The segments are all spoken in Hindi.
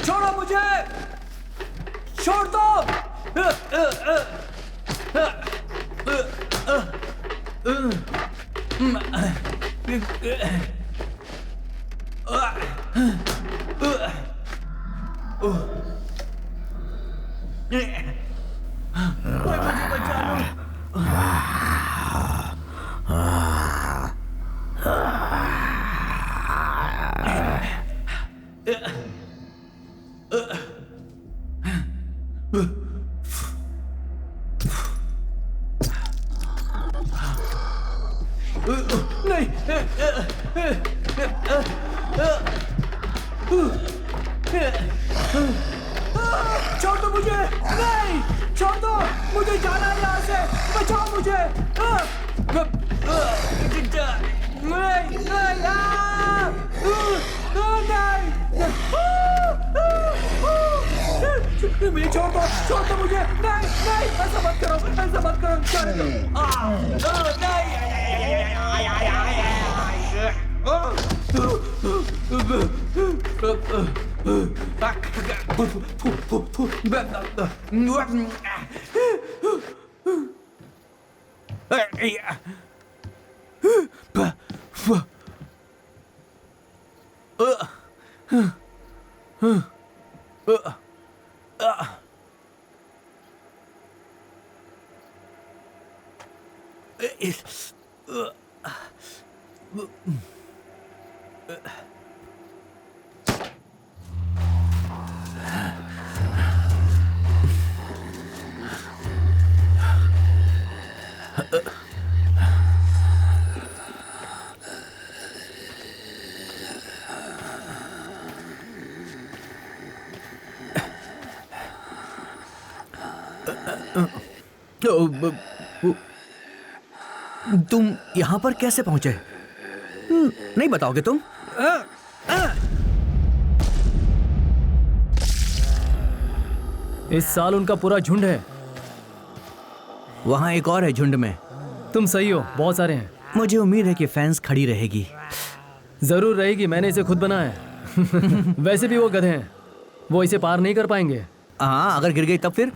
छोड़ो मुझे, छोड़ दो। कोई मुझे बचा लो। नहीं, छोड़ दो मुझे, नहीं, छोड़ दो, मुझे जाना है यहाँ से, बचाओ मुझे। नहीं, मुझे छोड़ दो मुझे, नहीं, ऐसा मत करो, छोड़ तुम यहाँ पर कैसे पहुंचे? नहीं बताओगे तुम? इस साल उनका पूरा झुंड है। वहाँ एक और है झुंड में। तुम सही हो, बहुत सारे हैं। मुझे उम्मीद है कि फैंस खड़ी रहेगी। जरूर रहेगी, मैंने इसे खुद बनाया है। वैसे भी वो गधे हैं, वो इसे पार नहीं कर पाएंगे। हाँ, अगर गिर गई तब फिर?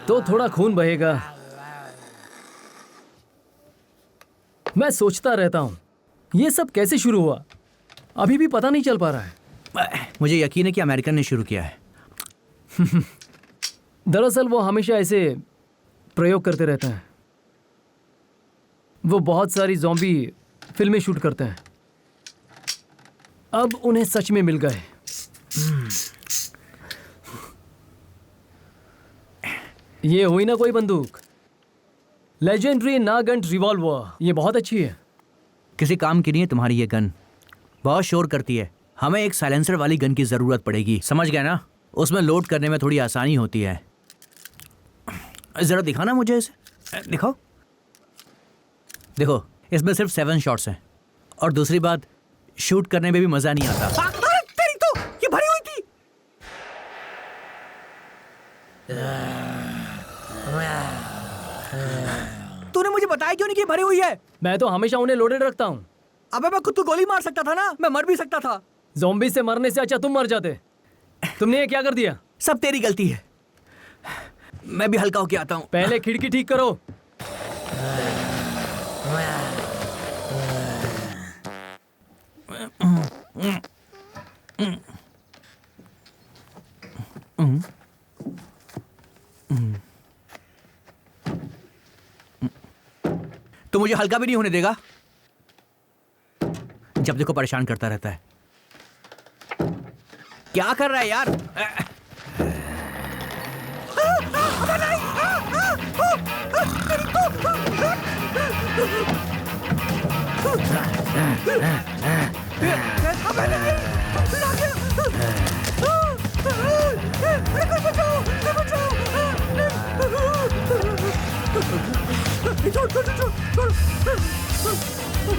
तो थोड़ा खून बहेगा। मैं सोचता रहता हूँ ये सब कैसे शुरू हुआ, अभी भी पता नहीं चल पा रहा है। मुझे यकीन है कि अमेरिकन ने शुरू किया है। दरअसल वो हमेशा ऐसे प्रयोग करते रहते हैं। वो बहुत सारी ज़ॉम्बी फिल्में शूट करते हैं। अब उन्हें सच में मिल गए। ये हुई ना कोई बंदूक, लेजेंडरी नागंट रिवॉल्वर। ये बहुत अच्छी है। किसी काम की नहीं है तुम्हारी ये गन, बहुत शोर करती है। हमें एक साइलेंसर वाली गन की जरूरत पड़ेगी, समझ गए ना? उसमें लोड करने में थोड़ी आसानी होती है। जरा दिखाना मुझे इसे, दिखाओ। देखो, इसमें सिर्फ 7 शॉट्स हैं, और दूसरी बात, शूट करने में भी मजा नहीं आता। तेरी तो ये भरी हुई थी। तूने मुझे बताया क्यों नहीं कि भरी हुई है? मैं तो हमेशा उन्हें लोडेड रखता हूँ। अबे मैं खुद को गोली मार सकता था ना, मैं मर भी सकता था। ज़ॉम्बी से मरने से अच्छा तुम मर जाते। तुमने ये क्या कर दिया? सब तेरी गलती है। मैं भी हल्का होके आता हूँ। पहले खिड़की ठीक करो। तो मुझे हल्का भी नहीं होने देगा? जब देखो परेशान करता रहता है। क्या कर रहा है यार?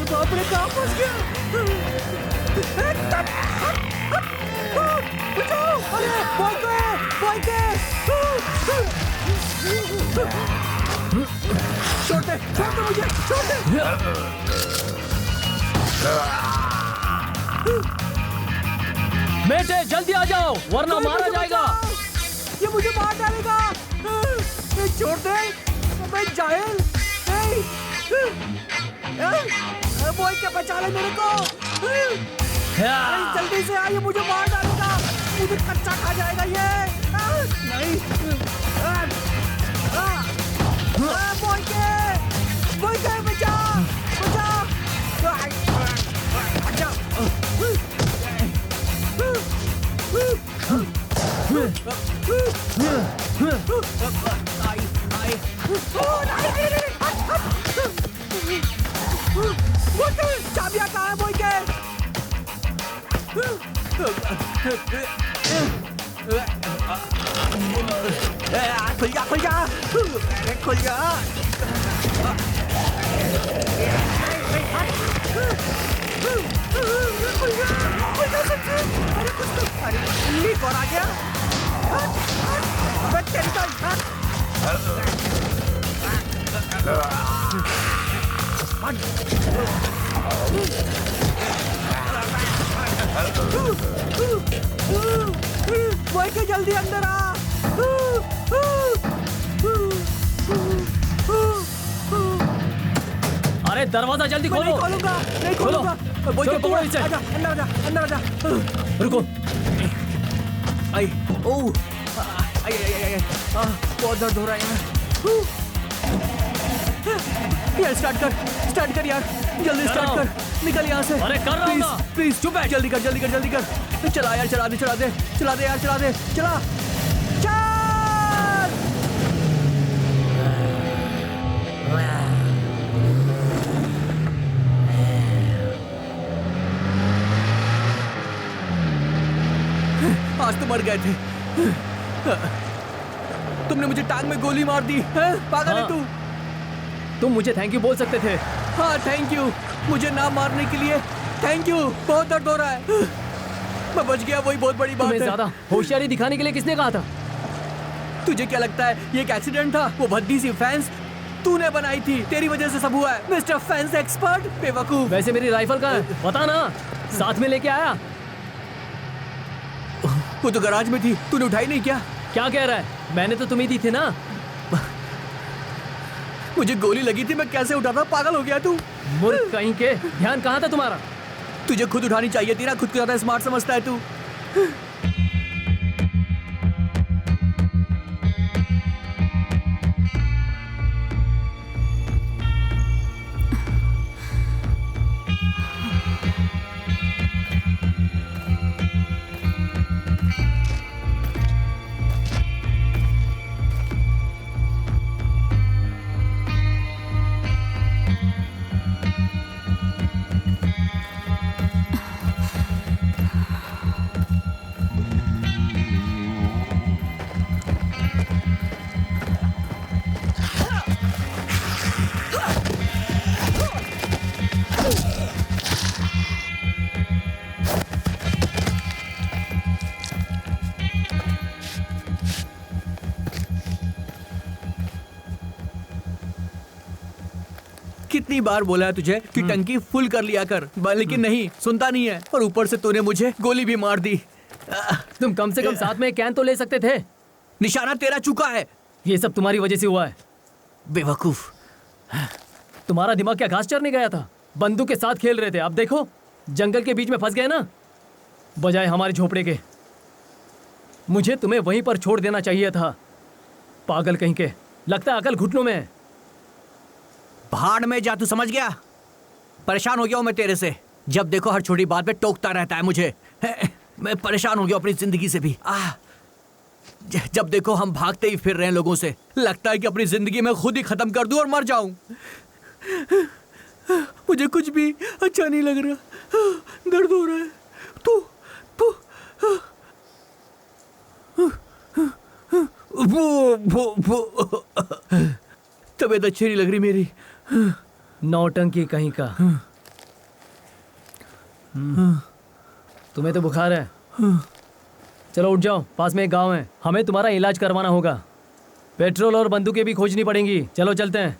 बाप रे, कहाँ फंस गया? बचाओ! अरे छोड़ते मुझे, छोड़ दो मुझे, छोड़ दे। बेटे जल्दी आ जाओ वरना मारा जाएगा। ये मुझे मार डालेगा। छोड़ दे, मैं जाहिल। वो क्या बचा ले मेरे को। जल्दी से आ, ये मुझे मार डालेगा। मुझे कच्चा खा जाएगा ये। नहीं। बोल के बचा, बचा। चाबियां कहाँ है बोल के? खुल जा, खुल जा, खुल जा। अरे लीक और आ गया। बोल के जल्दी अंदर आ। अरे दरवाजा जल्दी खोलो। नहीं खोलूंगा, नहीं खोलूंगा। बोल के पकड़ो इसे। आजा, अंदर आजा, अंदर आजा। रुको। आई, ओह, आई, आई, आई, आई, बहुत दर्द हो रहा है यार, स्टार्ट कर यार, जल्दी स्टार्ट कर, निकल यहाँ से। अरे कर रहा हूँ ना। प्लीज चुप है, जल्दी कर, जल्दी कर, जल्दी कर। चला यार, चला दे यार, चला, चल। आज तो मर गए थे। तुमने मुझे टांग में गोली मार दी है, पागल है तू। तुम मुझे थैंक यू बोल सकते थे। हाँ थैंक यू, मुझे ना मारने के लिए थैंक यू। बहुत दर्द हो रहा है, मैं बच गया, वही बहुत बड़ी बात है। ज्यादा होशियारी दिखाने के लिए किसने कहा था? तुझे क्या लगता है ये एक एक्सीडेंट था? वो भद्दी सी फैंस तूने बनाई थी, तेरी वजह से सब हुआ है मिस्टर फैंस एक्सपर्ट, बेवकूफ। वैसे मेरी राइफल कहाँ है बता ना, साथ में लेके आया। वो तो गराज में थी, तूने उठाई नहीं क्या? क्या कह रहा है, मैंने तो तुम्हें दी थी ना। मुझे गोली लगी थी, मैं कैसे उठाता? पागल हो गया तू। मूर्ख कहीं के, ध्यान कहाँ था तुम्हारा? तुझे खुद उठानी चाहिए थी ना, खुद को ज्यादा स्मार्ट समझता है तू। कितनी बार बोला है तुझे कि टंकी फुल कर लिया कर, लेकिन नहीं सुनता नहीं है। और ऊपर से तूने मुझे गोली भी मार दी। तुम कम से कम साथ में कैन तो ले सकते थे। निशाना तेरा चुका है। ये सब तुम्हारी वजह से हुआ है, बेवकूफ। तुम्हारा दिमाग क्या घास चरने गया था? बंदूक के साथ खेल रहे थे, अब देखो जंगल के बीच में फंस गए ना, बजाय हमारे झोपड़े के। मुझे तुम्हें वहीं पर छोड़ देना चाहिए था, पागल कहीं के। लगता है अकल घुटनों में है। भाड़ में जा, तू समझ गया? परेशान हो गया हूं मैं तेरे से, जब देखो हर छोटी बात पे टोकता रहता है मुझे। मैं परेशान हो गया अपनी जिंदगी से भी। जब देखो हम भागते ही फिर रहे हैं लोगों से, लगता है कि अपनी जिंदगी में खुद ही खत्म कर दूं और मर जाऊं। मुझे कुछ भी अच्छा नहीं लग रहा, दर्द हो रहा है। तू तबीयत अच्छी नहीं लग रही मेरी। नौटंकी कहीं का। तुम्हें तो बुखार है, चलो उठ जाओ, पास में एक गांव है, हमें तुम्हारा इलाज करवाना होगा। पेट्रोल और बंदूकें भी खोजनी पड़ेंगी, चलो चलते हैं।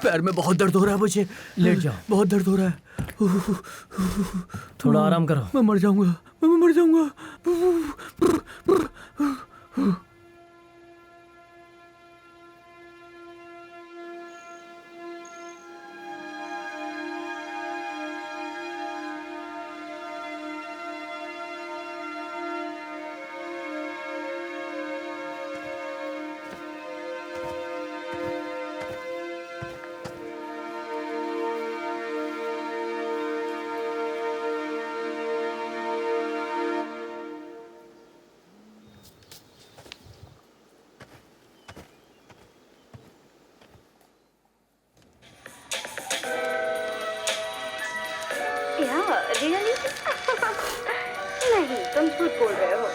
पैर में बहुत दर्द हो रहा है मुझे। लेट जाओ। बहुत दर्द हो रहा है। थोड़ा आराम करो। मैं मर जाऊंगा, मैं मर जाऊंगा। क्या रियली? नहीं, तुम झूठ बोल रहे हो।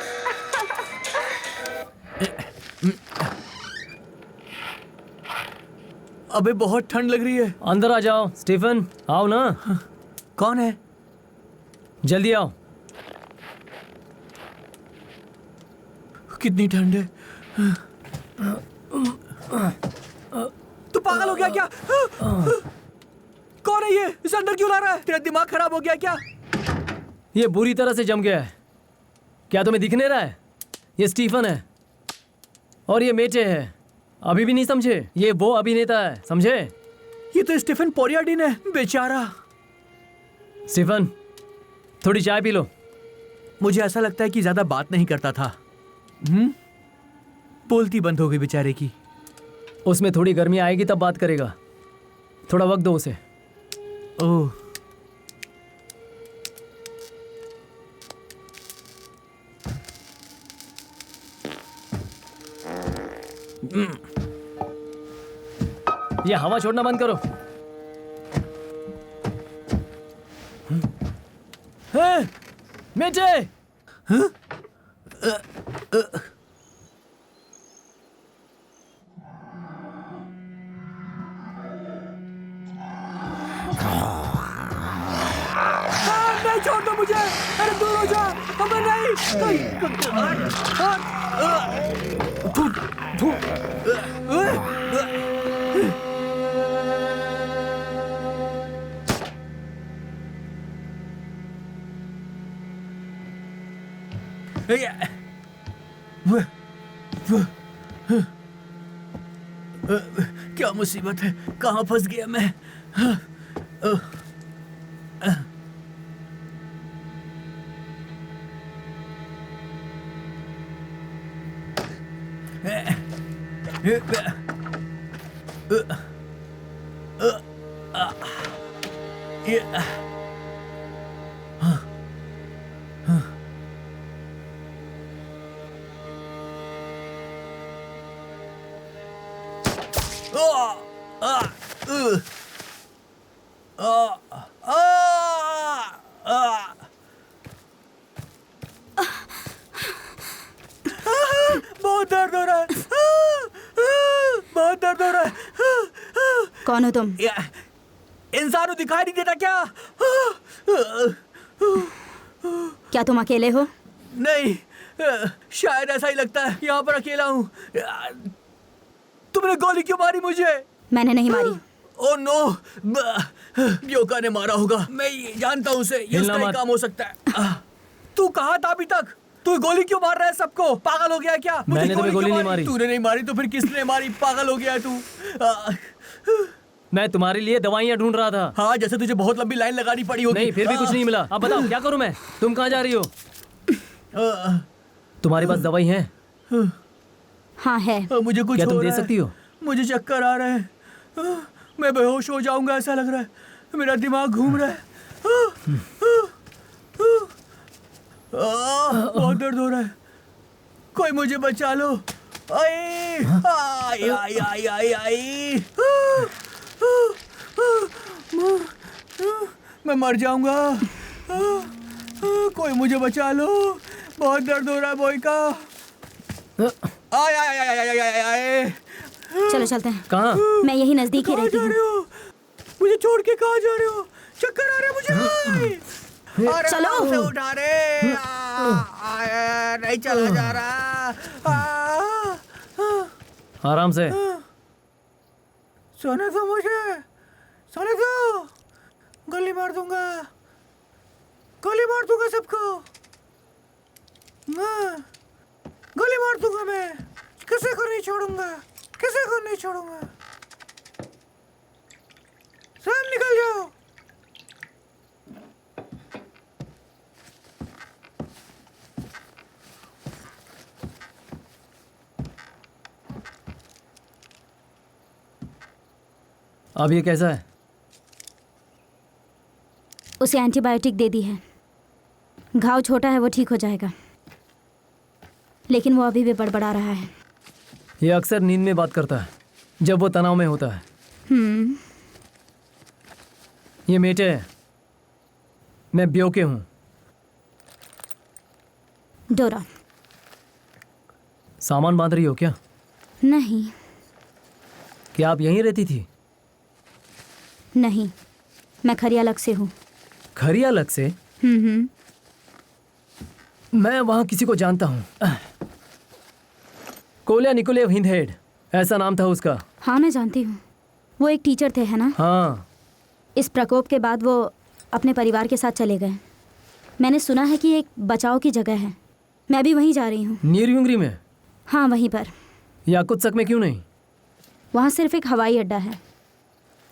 अबे बहुत ठंड लग रही है। अंदर आ जाओ। स्टीफन आओ ना। कौन है? जल्दी आओ। कितनी ठंड है। तू पागल हो गया क्या? कौन है ये? इसे अंदर क्यों ला रहा है? तेरा दिमाग खराब हो गया क्या? ये बुरी तरह से जम गया है। क्या तुम्हें दिख नहीं रहा है? ये स्टीफन है और ये मेटे है। अभी भी नहीं समझे? ये वो अभिनेता है, समझे? ये तो स्टीफन पोरियाडिन है, बेचारा। स्टीफन थोड़ी चाय पी लो। मुझे ऐसा लगता है कि ज्यादा बात नहीं करता था। बोलती बंद हो गई बेचारे की। उसमें थोड़ी गर्मी आएगी तब बात करेगा। थोड़ा वक्त दो उसे। ओह, ये हवा छोड़ना बंद करो। मेटे नहीं, छोड़ दो मुझे। अरे दूर हो जा। हमें नहीं। क्या मुसीबत है? कहाँ फंस गया मैं? बहुत दर्द हो रहा है। बहुत दर्द हो रहा है। कौन हो तुम? इंसानों दिखाई नहीं देता क्या? क्या तुम अकेले हो? नहीं, शायद ऐसा ही लगता है। यहाँ पर अकेला हूँ। तुमने गोली क्यों मारी मुझे? मैंने नहीं मारी। ओह नो, ब्योका ने मारा होगा। मैं ये जानता हूँ उसे। ये हिलना उसका ही मत। काम हो सकता है। तू कहाँ था अभी तक? तू गोली क्यों मार रहा है सबको? पागल हो गया क्या? मुझे मैंने तुम्हें गोली क्यों नहीं मारी। तूने नहीं मारी तो फिर किसने मारी? पागल हो गया है तू। मैं तुम्हारे लिए दवाइयाँ ढूंढ रहा था। हाँ, जैसे तुझे बहुत लंबी लाइन लगानी पड़ी होगी। नहीं, फिर भी कुछ नहीं मिला। अब बताओ क्या करूं मैं? तुम कहाँ जा रही हो? तुम्हारे पास दवाई है? हाँ है। मुझे कुछ क्या तुम हो दे रहा है। सकती हो? मुझे चक्कर आ रहे हैं। मैं बेहोश हो जाऊंगा ऐसा लग रहा है। मेरा दिमाग घूम रहा है। बहुत दर्द हो रहा है। कोई मुझे बचा लो। आई आई आई आई आई आई। मैं मर जाऊंगा। कोई मुझे बचा लो, बहुत दर्द हो रहा है बॉय का। आई आई आई आई आई आई। चलो चलते हैं। कहाँ? मैं यही नजदीक ही रहती हूँ। मुझे छोड़ के कहाँ जा रहे हो? चक्कर आ रहे मुझे। अरे चलो। उसे उठा रे। नहीं चला जा रहा। आराम से। सोने दो मुझे, सोने दो। गोली मार दूंगा, गोली मार दूंगा सबको। गोली मार दूंगा मैं, किसी को नहीं छोड़ूंगा, किसी को नहीं छोड़ूंगा। सब निकल जाओ। अब ये कैसा है? उसे एंटीबायोटिक दे दी है। घाव छोटा है, वो ठीक हो जाएगा, लेकिन वो अभी भी बड़बड़ा रहा है। ये अक्सर नींद में बात करता है जब वो तनाव में होता है। ये मेटे है, मैं ब्यो के हूँ। डोरा। सामान बांध रही हो क्या? नहीं क्या आप यहीं रहती थी? नहीं, मैं खरियालक से हूँ। खरियालक से? मैं वहाँ किसी को जानता हूँ। कोल्या निकोलेव हिंदहेड, ऐसा नाम था उसका। हाँ मैं जानती हूँ, वो एक टीचर थे, है ना? हाँ। इस प्रकोप के बाद वो अपने परिवार के साथ चले गए। मैंने सुना है कि एक बचाव की जगह है, मैं भी वहीं जा रही हूँ। नीरयुंगरी में? हाँ वहीं पर। याकुत्सक में क्यों नहीं? वहाँ सिर्फ एक हवाई अड्डा है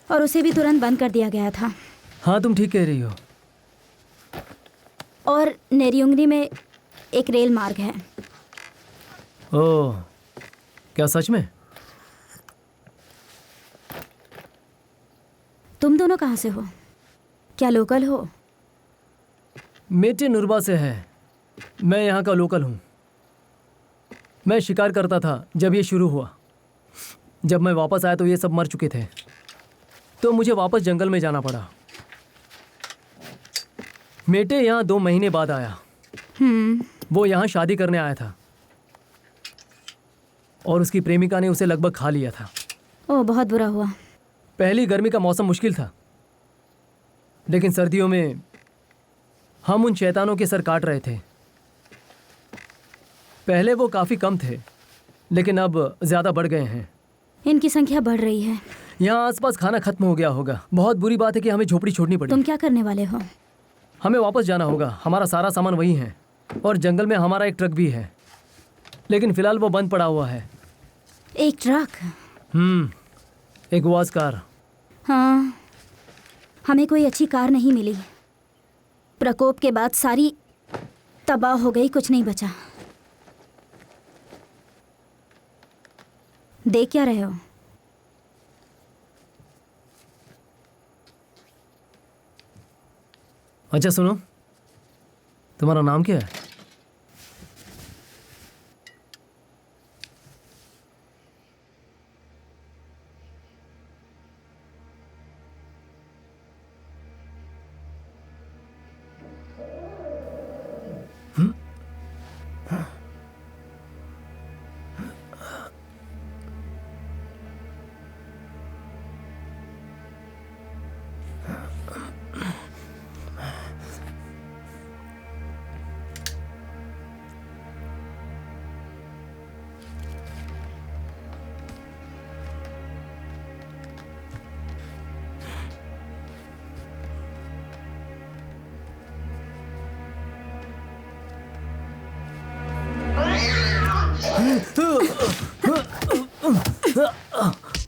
और उसे भी तुरंत बंद कर दिया गया था। हाँ तुम ठीक कह रही हो। और नेरियुंगरी में एक रेल मार्ग है। ओह, क्या सच में? तुम दोनों कहाँ से हो? क्या लोकल हो? मेटे नुरबा से है, मैं यहाँ का लोकल हूँ। मैं शिकार करता था जब ये शुरू हुआ। जब मैं वापस आया तो ये सब मर चुके थे, तो मुझे वापस जंगल में जाना पड़ा। मेटे यहाँ 2 महीने बाद आया। वो यहाँ शादी करने आया था और उसकी प्रेमिका ने उसे लगभग खा लिया था। ओह, बहुत बुरा हुआ। पहली गर्मी का मौसम मुश्किल था, लेकिन सर्दियों में हम उन शैतानों के सर काट रहे थे। पहले वो काफ़ी कम थे, लेकिन अब ज़्यादा बढ़ गए हैं। इनकी संख्या बढ़ रही है। यहाँ आसपास खाना खत्म हो गया होगा। बहुत बुरी बात है कि हमें झोपड़ी छोड़नी पड़ी। तुम क्या करने वाले हो? हमें वापस जाना होगा, हमारा सारा सामान वही है और जंगल में हमारा एक ट्रक भी है, लेकिन फिलहाल वो बंद पड़ा हुआ है। एक ट्रक? एक वाज कार। हाँ, हमें कोई अच्छी कार नहीं मिली। प्रकोप के बाद सारी तबाह हो गई, कुछ नहीं बचा। देख क्या रहे हो? अच्छा सुनो, तुम्हारा नाम क्या है?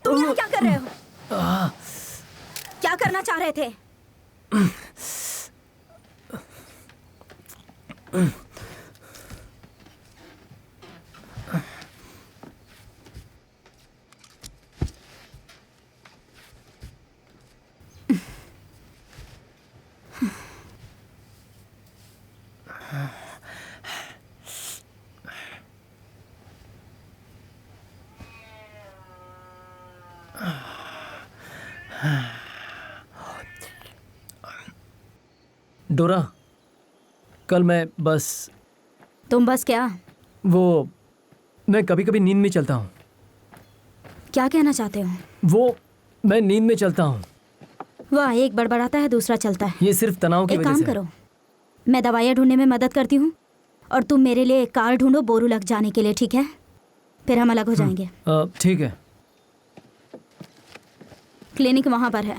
तुम यहाँ क्या कर रहे हो? क्या करना चाह रहे थे? डोरा, कल मैं बस तुम बस क्या? वो मैं कभी कभी नींद में चलता हूँ। क्या कहना चाहते हो? वो मैं नींद में चलता हूँ। वाह, एक बड़बड़ाता है दूसरा चलता है। ये सिर्फ तनाव की एक वजह काम से। करो, मैं दवाइयाँ ढूंढने में मदद करती हूँ और तुम मेरे लिए एक कार ढूंढो बोरू लग जाने के लिए, ठीक है? फिर हम अलग हो जाएंगे। ठीक है। क्लिनिक वहाँ पर है।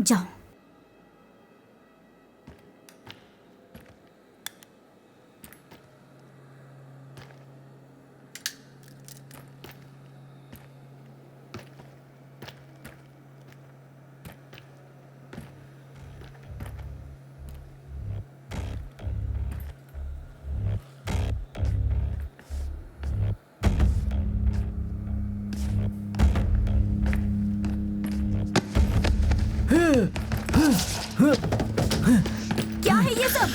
जाओ। क्या है ये सब?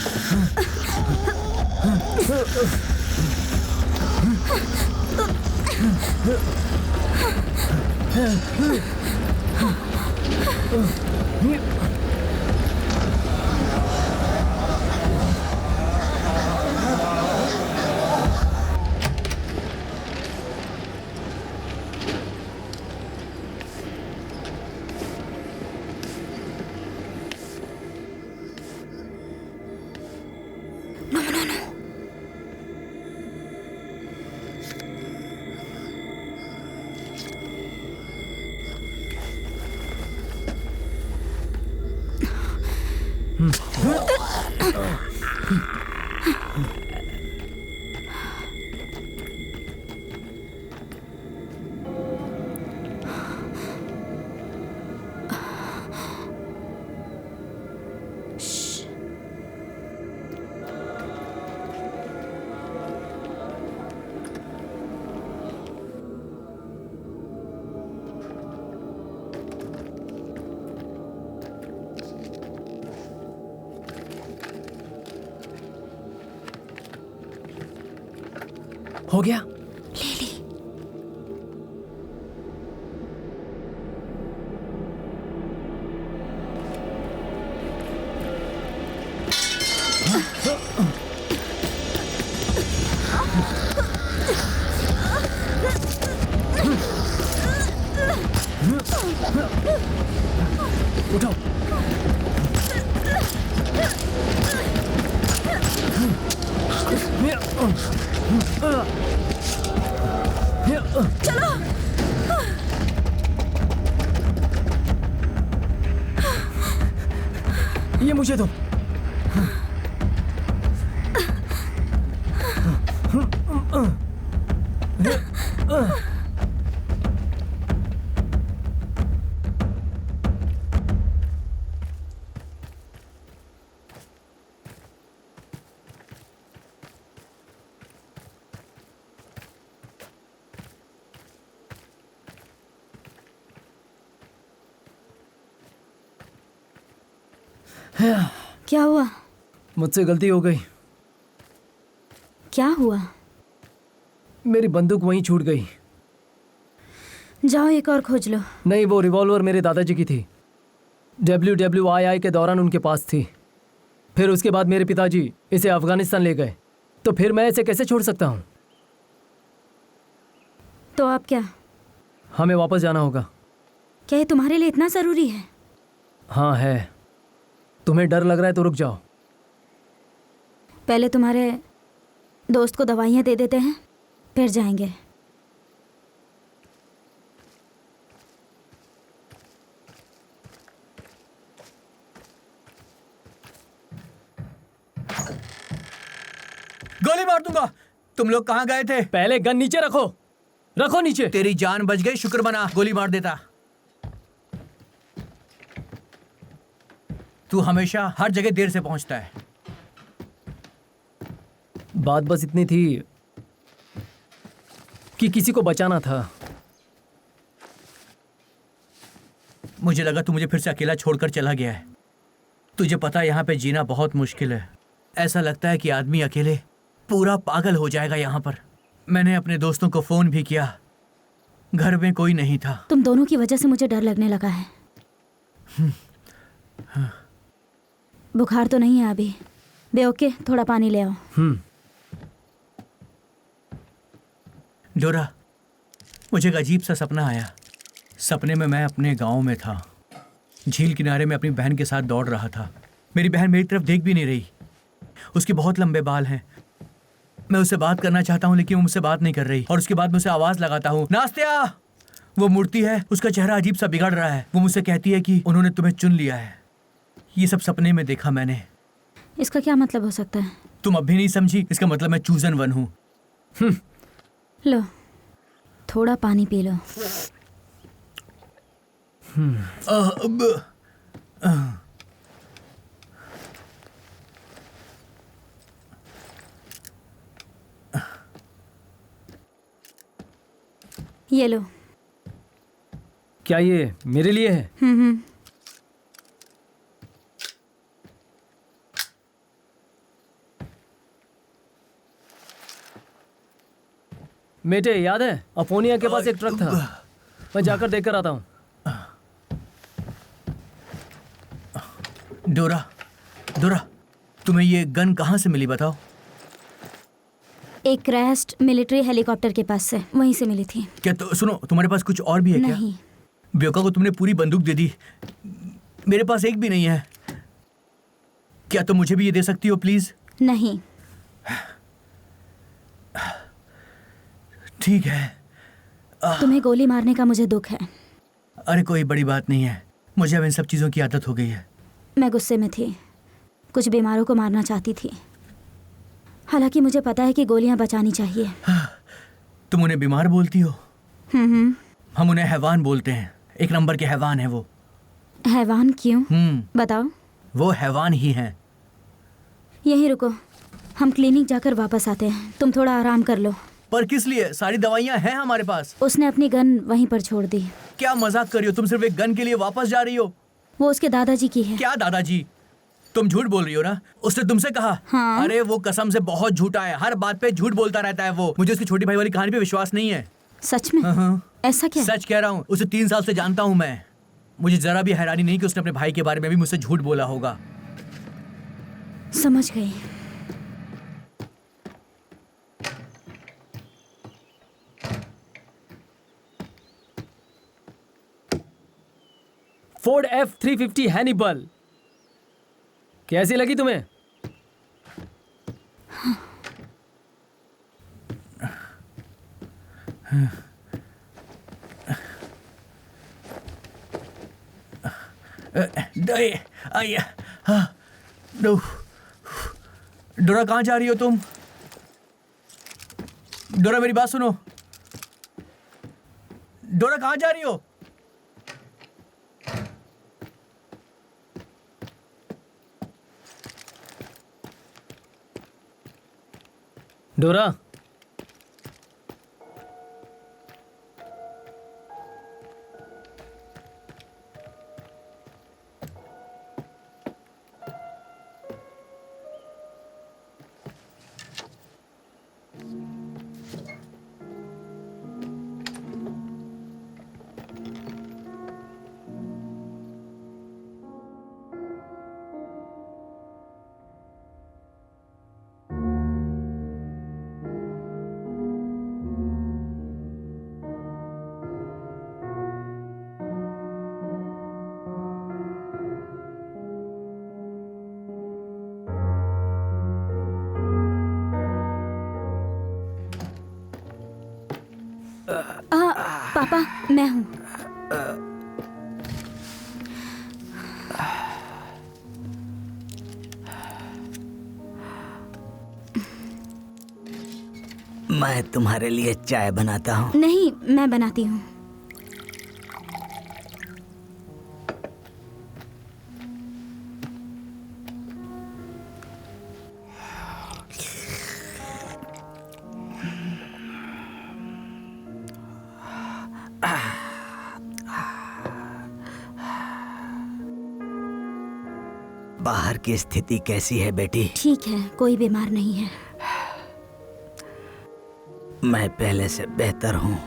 हो गया। उठाओ। चलो। ये मुझे दो। क्या हुआ? मुझसे गलती हो गई। क्या हुआ? मेरी बंदूक वहीं छूट गई। जाओ एक और खोज लो। नहीं, वो रिवॉल्वर मेरे दादाजी की थी। WWII के दौरान उनके पास थी। फिर उसके बाद मेरे पिताजी इसे अफगानिस्तान ले गए। तो फिर मैं इसे कैसे छोड़ सकता हूँ? तो आप क्या? हमें वापस जाना होगा। क्या ये तुम्हारे लिए इतना ज़रूरी है? हाँ है। तुम्हें डर लग रहा है तो रुक जाओ। पहले तुम्हारे दोस्त को दवाइयाँ दे देते हैं, फिर जाएंगे। गोली मार दूंगा। तुम लोग कहाँ गए थे? पहले गन नीचे रखो। रखो नीचे। तेरी जान बच गई, शुक्र मना। गोली मार देता। तू हमेशा हर जगह देर से पहुंचता है। बात बस इतनी थी कि किसी को बचाना था। मुझे लगा तू मुझे फिर से अकेला छोड़कर चला गया है। तुझे पता है यहाँ पे जीना बहुत मुश्किल है। ऐसा लगता है कि आदमी अकेले पूरा पागल हो जाएगा यहाँ पर। मैंने अपने दोस्तों को फोन भी किया, घर में कोई नहीं था। तुम दोनों की वजह से मुझे डर लगने लगा है। बुखार तो नहीं है अभी? ओके, थोड़ा पानी ले आओ। डोरा, मुझे एक अजीब सा सपना आया। सपने में मैं अपने गांव में था। झील किनारे में अपनी बहन के साथ दौड़ रहा था। मेरी बहन मेरी तरफ देख भी नहीं रही। उसके बहुत लंबे बाल हैं। मैं उससे बात करना चाहता हूँ लेकिन वो मुझसे बात नहीं कर रही। और उसके बाद मैं उसे आवाज लगाता हूँ, नास्तिया। वो मुड़ती है, उसका चेहरा अजीब सा बिगड़ रहा है। वो मुझसे कहती है कि उन्होंने तुम्हें चुन लिया है। ये सब सपने में देखा मैंने। इसका क्या मतलब हो सकता है? तुम अब भी नहीं समझी? इसका मतलब मैं चूजन वन हूँ। लो, थोड़ा पानी पी लो। ये लो। क्या ये मेरे लिए है? बेटे, याद है अपोनिया के पास एक ट्रक था। मैं जाकर देखकर आता हूँ। डोरा, डोरा, तुम्हें ये गन कहाँ से मिली बताओ? एक क्रैश्ड मिलिट्री हेलीकॉप्टर के पास से, वहीं से मिली थी। क्या तो सुनो, तुम्हारे पास कुछ और भी है क्या? नहीं। ब्योका को तुमने पूरी बंदूक दे दी, मेरे पास एक भी नहीं है। क्या तुम मुझे भी ये दे सकती हो प्लीज? नहीं। ठीक है। तुम्हें गोली मारने का मुझे दुख है। अरे कोई बड़ी बात नहीं है, मुझे अब इन सब चीजों की आदत हो गई है। मैं गुस्से में थी, कुछ बीमारों को मारना चाहती थी। हालांकि मुझे पता है कि गोलियां बचानी चाहिए। तुम उन्हें बीमार बोलती हो? हम उन्हें हैवान बोलते हैं। एक नंबर के हैवान है वो। हैवान क्यों? बताओ। वो हैवान ही हैं। यहीं रुको, हम क्लिनिक जाकर वापस आते हैं। तुम थोड़ा आराम कर लो। पर किस लिए? सारी दवाइयां हैं हमारे पास। उसने अपनी गन वहीं पर छोड़ दी। क्या मजाक कर रही हो? तुम सिर्फ एक गन के लिए वापस जा रही हो? वो उसके दादाजी की है। क्या दादाजी? तुम झूठ बोल रही हो ना? उसने तुमसे कहा? हाँ। अरे वो कसम से बहुत झूठा है, हर बात पे झूठ बोलता रहता है वो। मुझे उसकी छोटी भाई वाली कहानी पे विश्वास नहीं है। सच में? ऐसा क्या? सच कह रहा हूँ, उसे 3 साल से जानता हूँ मैं। मुझे जरा भी हैरानी नहीं कि उसने अपने भाई के बारे में भी मुझसे झूठ बोला होगा। समझ गई। फोर्ड F-350 हैनिबल कैसी लगी तुम्हें? डोरा, कहाँ जा रही हो तुम? डोरा मेरी बात सुनो। डोरा कहाँ जा रही हो? डोरा, पापा, मैं हूँ। मैं तुम्हारे लिए चाय बनाता हूँ। नहीं, मैं बनाती हूँ। बाहर की स्थिति कैसी है बेटी? ठीक है, कोई बीमार नहीं है। मैं पहले से बेहतर हूँ।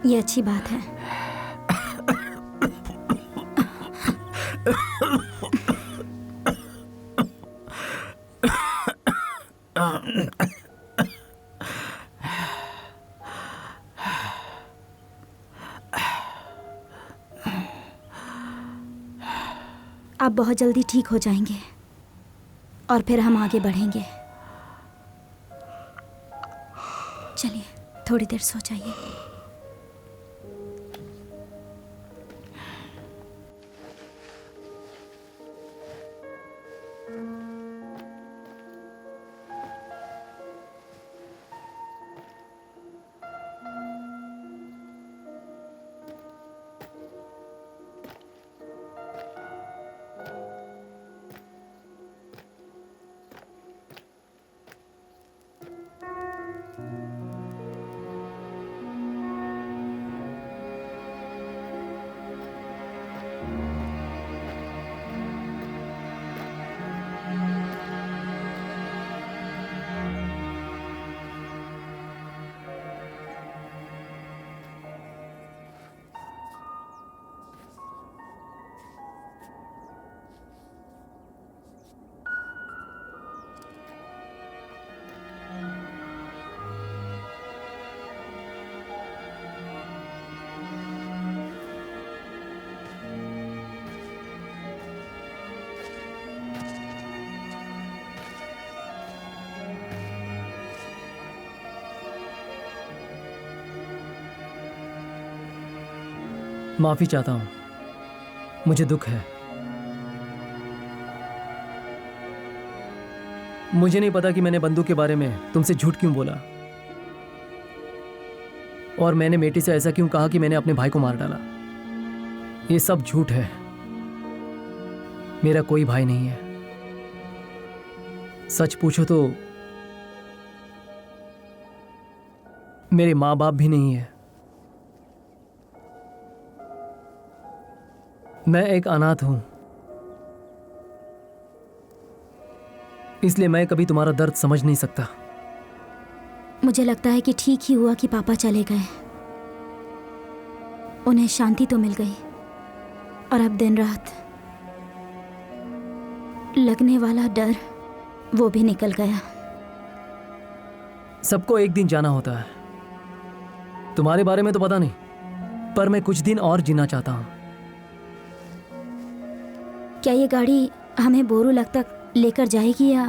ये अच्छी बात है। आप बहुत जल्दी ठीक हो जाएंगे और फिर हम आगे बढ़ेंगे। चलिए, थोड़ी देर सो जाइए। माफी चाहता हूँ, मुझे दुख है। मुझे नहीं पता कि मैंने बंदूक के बारे में तुमसे झूठ क्यों बोला, और मैंने बेटी से ऐसा क्यों कहा कि मैंने अपने भाई को मार डाला। ये सब झूठ है। मेरा कोई भाई नहीं है। सच पूछो तो मेरे माँ बाप भी नहीं है। मैं एक अनाथ हूं, इसलिए मैं कभी तुम्हारा दर्द समझ नहीं सकता। मुझे लगता है कि ठीक ही हुआ कि पापा चले गए। उन्हें शांति तो मिल गई, और अब दिन रात लगने वाला डर वो भी निकल गया। सबको एक दिन जाना होता है। तुम्हारे बारे में तो पता नहीं, पर मैं कुछ दिन और जीना चाहता हूं। क्या ये गाड़ी हमें बोरूलग तक लेकर जाएगी या?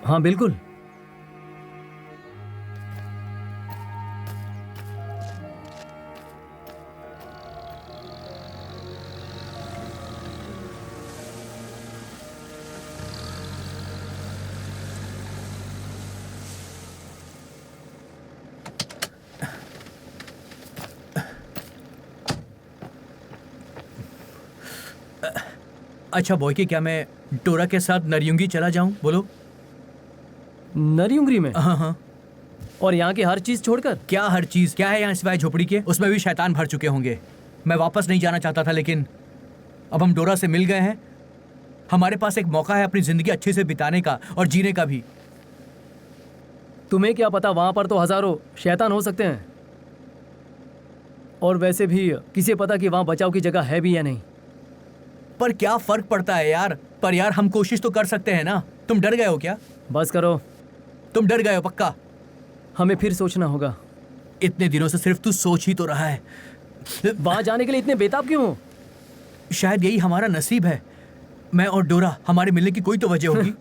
हाँ बिल्कुल। अच्छा बॉय की, क्या मैं डोरा के साथ नरियुंगी चला जाऊं? बोलो। नरी उंगरी में? हाँ हाँ। और यहाँ की हर चीज छोड़कर? क्या हर चीज? क्या है यहाँ सिवाय झोपड़ी के? उसमें भी शैतान भर चुके होंगे। मैं वापस नहीं जाना चाहता था, लेकिन अब हम डोरा से मिल गए हैं। हमारे पास एक मौका है अपनी जिंदगी अच्छे से बिताने का और जीने का भी। तुम्हें क्या पता, वहां पर तो हजारों शैतान हो सकते हैं। और वैसे भी किसे पता कि वहां बचाव की जगह है भी या नहीं। पर क्या फर्क पड़ता है यार? पर यार हम कोशिश तो कर सकते हैं ना। तुम डर गए हो क्या? बस करो। तुम डर गए हो पक्का? हमें फिर सोचना होगा। इतने दिनों से सिर्फ तू सोच ही तो रहा है। वहां जाने के लिए इतने बेताब क्यों हो? शायद यही हमारा नसीब है। मैं और डोरा, हमारे मिलने की कोई तो वजह होगी।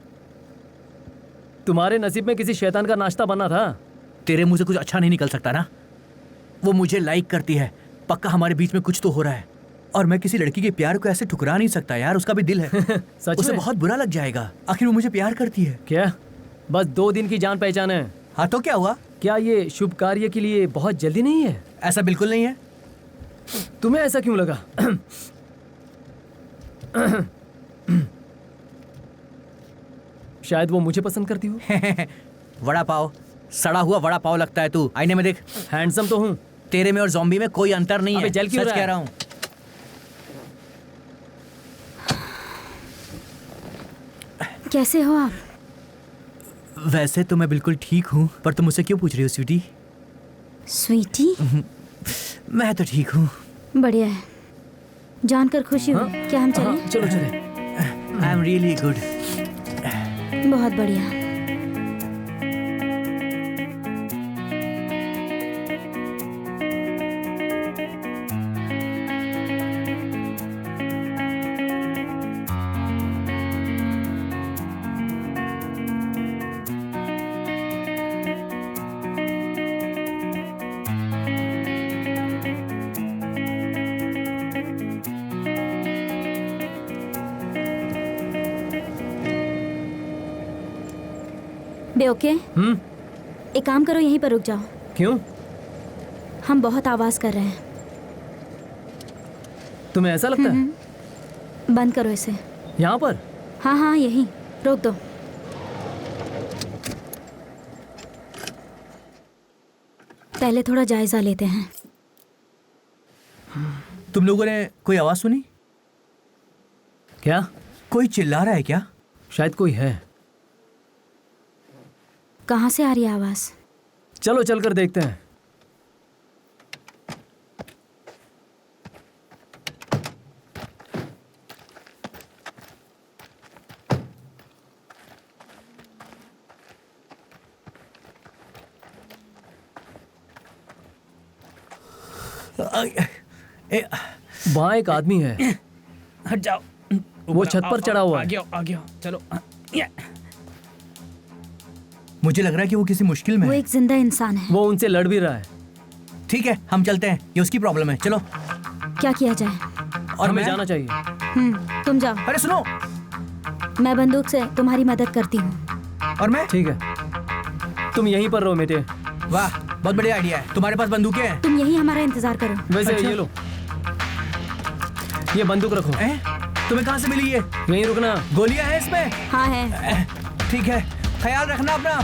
तुम्हारे नसीब में किसी शैतान का नाश्ता बना था। तेरे मुंह से कुछ अच्छा नहीं निकल सकता ना। वो मुझे लाइक करती है, पक्का हमारे बीच में कुछ तो हो रहा है। और मैं किसी लड़की के प्यार को ऐसे ठुकरा नहीं सकता यार, उसका भी दिल है। सच उसे में? बहुत बुरा लग जाएगा, आखिर वो मुझे प्यार करती है। क्या बस 2 दिन की जान पहचान है? हाँ तो क्या हुआ? क्या ये शुभ कार्य के लिए बहुत जल्दी नहीं है? ऐसा बिल्कुल नहीं है। तुम्हें ऐसा क्यों लगा? शायद वो मुझे पसंद करती हो। वड़ा पाव, सड़ा हुआ वड़ा पाव लगता है तू। आईने में देख, हैंडसम तो हूँ। तेरे में और ज़ॉम्बी में कोई अंतर नहीं अबे है। जल क्यों सच रहा है? कह रहा हूँ। कैसे हो आप? वैसे तो मैं बिल्कुल ठीक हूँ, पर तुम मुझसे क्यों पूछ रही हो स्वीटी? स्वीटी? मैं तो ठीक हूँ। बढ़िया है, जानकर खुशी हुई। क्या हम चलें? हाँ, चलो चले। I am really good. बहुत बढ़िया। बे ओके, एक काम करो, यहीं पर रुक जाओ। क्यों? हम बहुत आवाज कर रहे हैं। तुम्हें ऐसा लगता है? बंद करो इसे। यहाँ पर? हाँ हाँ, यहीं रोक दो। पहले थोड़ा जायजा लेते हैं। तुम लोगों ने कोई आवाज सुनी? क्या? कोई चिल्ला रहा है क्या? शायद कोई है। कहाँ से आ रही है आवाज? चलो चलकर देखते हैं। वहाँ एक आदमी है। हट जाओ। वो छत पर चढ़ा हुआ है। आ गया, चलो। मुझे लग रहा है कि वो किसी मुश्किल में वो है। एक जिंदा इंसान है। वो उनसे लड़ भी रहा है। ठीक है, हम चलते हैं, ये उसकी प्रॉब्लम है। चलो। क्या किया जाए? और हमें मैं जाना चाहिए। तुम जाओ, अरे सुनो। मैं बंदूक से तुम्हारी मदद करती हूँ। और मैं? ठीक है, तुम यहीं पर रहो बेटे। वाह, बहुत बढ़िया आइडिया है। तुम्हारे पास बंदूकें हैं? तुम यहीं हमारा इंतजार करो। वैसे अच्छा। ये लो, ये बंदूक रखो। तुम्हें कहाँ से मिली ये? यहीं रुकना। गोलियां हैं इसमें? हाँ है। ठीक है, ख्याल रखना अपना।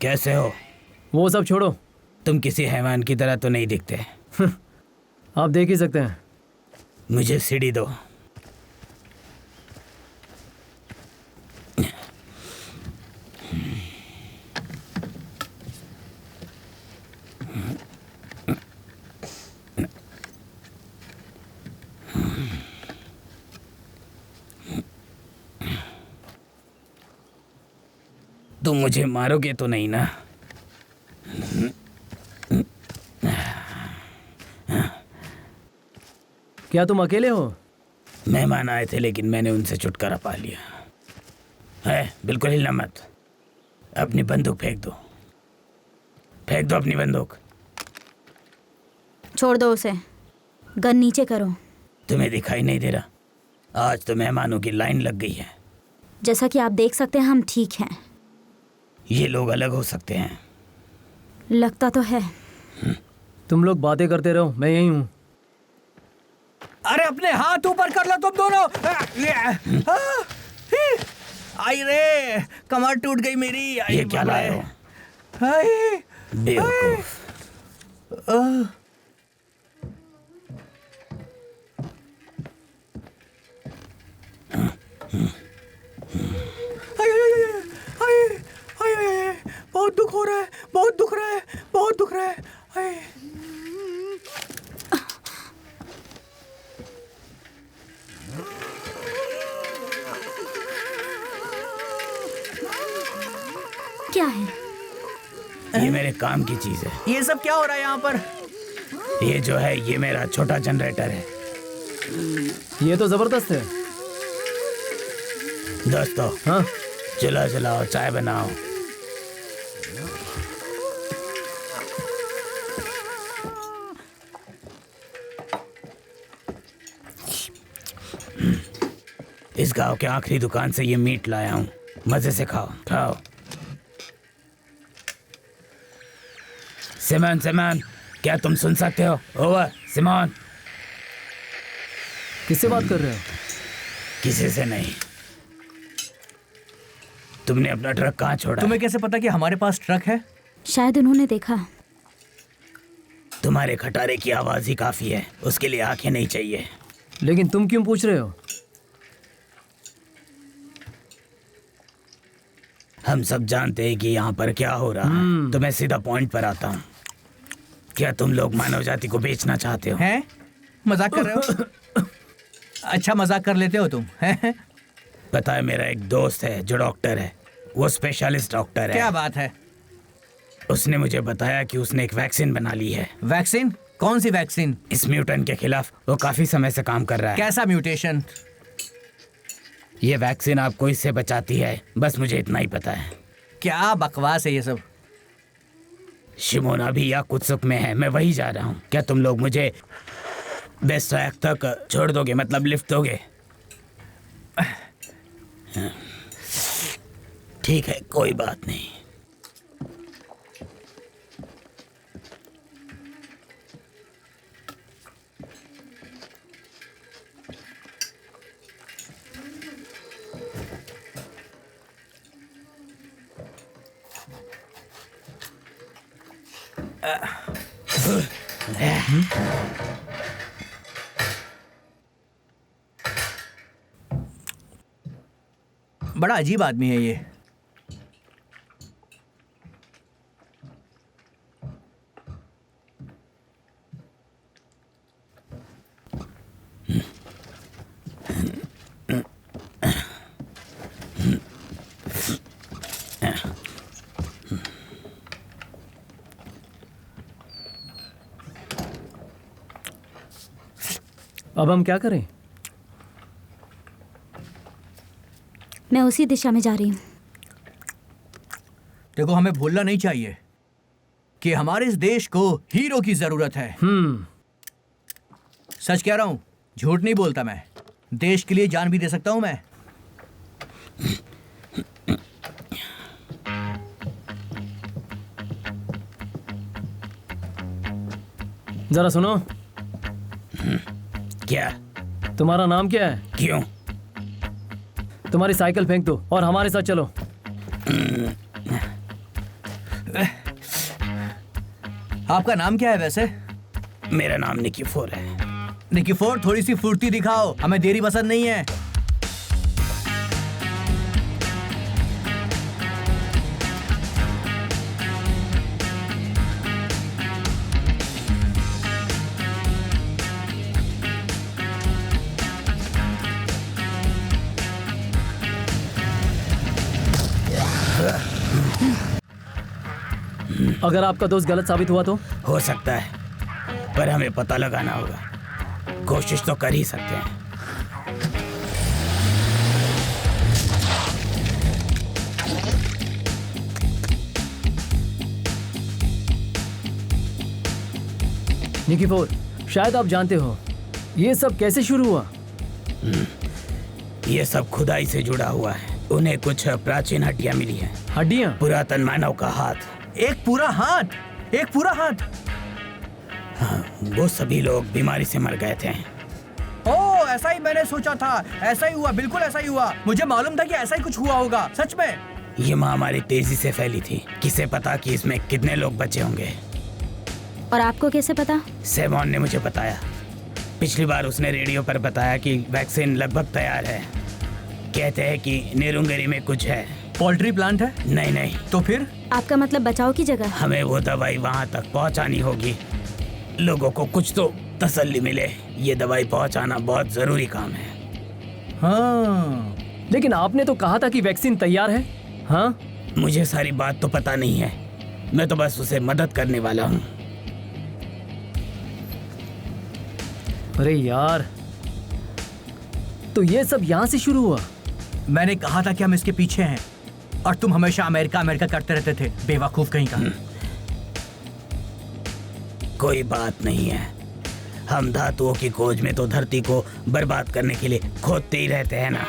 कैसे हो? वो सब छोड़ो, तुम किसी हैवान की तरह तो नहीं दिखते। आप देख ही सकते हैं। मुझे सीढ़ी दो। तुम मुझे मारोगे तो नहीं ना? क्या तुम अकेले हो? मेहमान आए थे, लेकिन मैंने उनसे छुटकारा पा लिया है। बिल्कुल हिलना मत। अपनी बंदूक फेंक दो। फेंक दो अपनी बंदूक। छोड़ दो उसे, गन नीचे करो। तुम्हें दिखाई नहीं दे रहा? आज तो मेहमानों की लाइन लग गई है। जैसा कि आप देख सकते हैं, हम ठीक हैं। ये लोग अलग हो सकते हैं। लगता तो है। तुम लोग बातें करते रहो, मैं यहीं हूँ। अरे अपने हाथ ऊपर कर लो तुम दोनों। आई रे, कमर टूट गई मेरी। ये क्या लाए हो? हाय, बेवकूफ। बहुत दुख हो रहा है, क्या है? ये मेरे काम की चीज है। ये सब क्या हो रहा है यहाँ पर? ये जो है ये मेरा छोटा जनरेटर है। ये तो जबरदस्त है। दोस्तों, हाँ, चूल्हा जलाओ, चाय बनाओ। इस गांव के आखिरी दुकान से ये मीट लाया हूँ, मजे से खाओ खाओ। सिमोन, सिमोन, क्या तुम सुन सकते हो? Over, Simone. किससे बात कर रहे हो? किसी से नहीं। तुमने अपना ट्रक कहाँ छोड़ा? तुम्हें कैसे पता कि हमारे पास ट्रक है? शायद उन्होंने देखा। तुम्हारे खटारे की आवाज ही काफी है, उसके लिए आंखें नहीं चाहिए। लेकिन तुम क्यों पूछ रहे हो? हम सब जानते हैं कि यहाँ पर क्या हो रहा है, तो मैं सीधा पॉइंट पर आता हूँ। क्या तुम लोग मानव जाति को बेचना चाहते हो? हैं? मजाक कर रहे हो? अच्छा मजाक कर लेते हो तुम, हैं? पता है, मेरा एक दोस्त है जो डॉक्टर है, वो स्पेशलिस्ट डॉक्टर है। क्या बात है? उसने मुझे बताया कि उसने एक वैक्सीन बना ली है। वैक्सीन? कौन सी वैक्सीन? इस म्यूटेंट के खिलाफ वो काफी समय से काम कर रहा है। कैसा म्यूटेशन? ये वैक्सीन आपको इससे बचाती है, बस मुझे इतना ही पता है। क्या बकवास है ये सब? शिमोना भी या कुत्सुक में है, मैं वही जा रहा हूँ। क्या तुम लोग मुझे बेस्ट ट्रैक तक छोड़ दोगे, मतलब लिफ्ट दोगे? ठीक है, कोई बात नहीं। बड़ा अजीब आदमी है ये। अब हम क्या करें? मैं उसी दिशा में जा रही हूँ। देखो, हमें भूलना नहीं चाहिए कि हमारे इस देश को हीरो की जरूरत है। सच कह रहा हूं, झूठ नहीं बोलता मैं। देश के लिए जान भी दे सकता हूं मैं। जरा सुनो। क्या? तुम्हारा नाम क्या है? क्यों? तुम्हारी साइकिल फेंक दो और हमारे साथ चलो। आपका नाम क्या है वैसे? मेरा नाम निकीफोर है। निकीफोर, थोड़ी सी फुर्ती दिखाओ, हमें देरी पसंद नहीं है। अगर आपका दोस्त गलत साबित हुआ तो? हो सकता है, पर हमें पता लगाना होगा। कोशिश तो कर ही सकते हैं। निकीफोर, शायद आप जानते हो ये सब कैसे शुरू हुआ। ये सब खुदाई से जुड़ा हुआ है। उन्हें कुछ प्राचीन हड्डियां मिली हैं। हड्डियां? पुरातन मानव का हाथ। एक पूरा हाथ? एक पूरा हाथ? हाँ, वो सभी लोग बीमारी से मर गए थे। ओह, ऐसा ही मैंने सोचा था। ऐसा ही हुआ, बिल्कुल ऐसा ही हुआ। मुझे मालूम था कि ऐसा ही कुछ हुआ होगा, सच में। ये महामारी तेजी से फैली थी। किसे पता कि इसमें कितने लोग बचे होंगे। और आपको कैसे पता? सेमोन ने मुझे बताया। पिछली बार उसने रेडियो पर बताया कि वैक्सीन लगभग तैयार है। कहते हैं कि नेरुंगरी में कुछ है। पोल्ट्री प्लांट है? नहीं नहीं, तो फिर? आपका मतलब बचाव की जगह? हमें वो दवाई वहां तक पहुंचानी होगी। लोगों को कुछ तो तसल्ली मिले। ये दवाई पहुंचाना बहुत जरूरी काम है। हाँ। लेकिन आपने तो कहा था कि वैक्सीन तैयार है। हाँ, मुझे सारी बात तो पता नहीं है, मैं तो बस उसे मदद करने वाला हूँ। अरे यार, तो ये सब यहाँ से शुरू हुआ? मैंने कहा था कि हम इसके पीछे हैं और तुम हमेशा अमेरिका अमेरिका करते रहते थे, बेवकूफ कहीं का। कोई बात नहीं है, हम धातुओं की खोज में तो धरती को बर्बाद करने के लिए खोदते ही रहते हैं ना।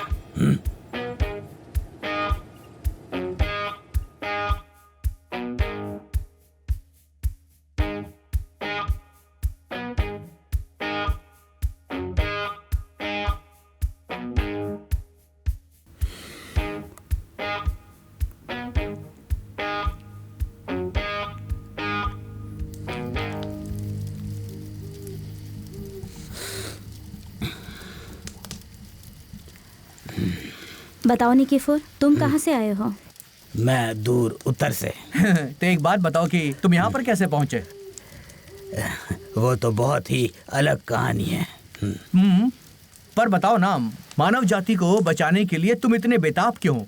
बताओ निकीफोर, तुम कहाँ से आए हो? मैं दूर उत्तर से। तो एक बात बताओ कि तुम यहाँ पर कैसे पहुँचे? वो तो बहुत ही अलग कहानी है। पर बताओ ना, मानव जाति को बचाने के लिए तुम इतने बेताब क्यों हो?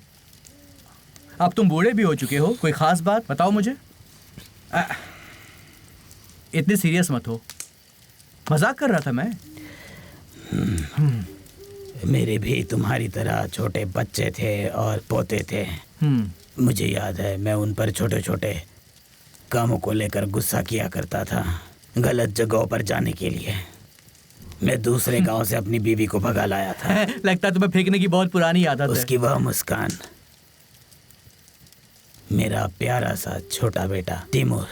अब तुम बूढ़े भी हो चुके हो, कोई खास बात बताओ मुझे। इतने सीरियस मत हो, मजाक कर रहा था मैं। मेरे भी तुम्हारी तरह छोटे बच्चे थे और पोते थे। मुझे याद है, मैं उन पर छोटे छोटे कामों को लेकर गुस्सा किया करता था, गलत जगहों पर जाने के लिए। मैं दूसरे गांव से अपनी बीवी को भगा लाया था। लगता है तुम्हें फेंकने की बहुत पुरानी आदत है। उसकी वह मुस्कान, मेरा प्यारा सा छोटा बेटा तिमूर।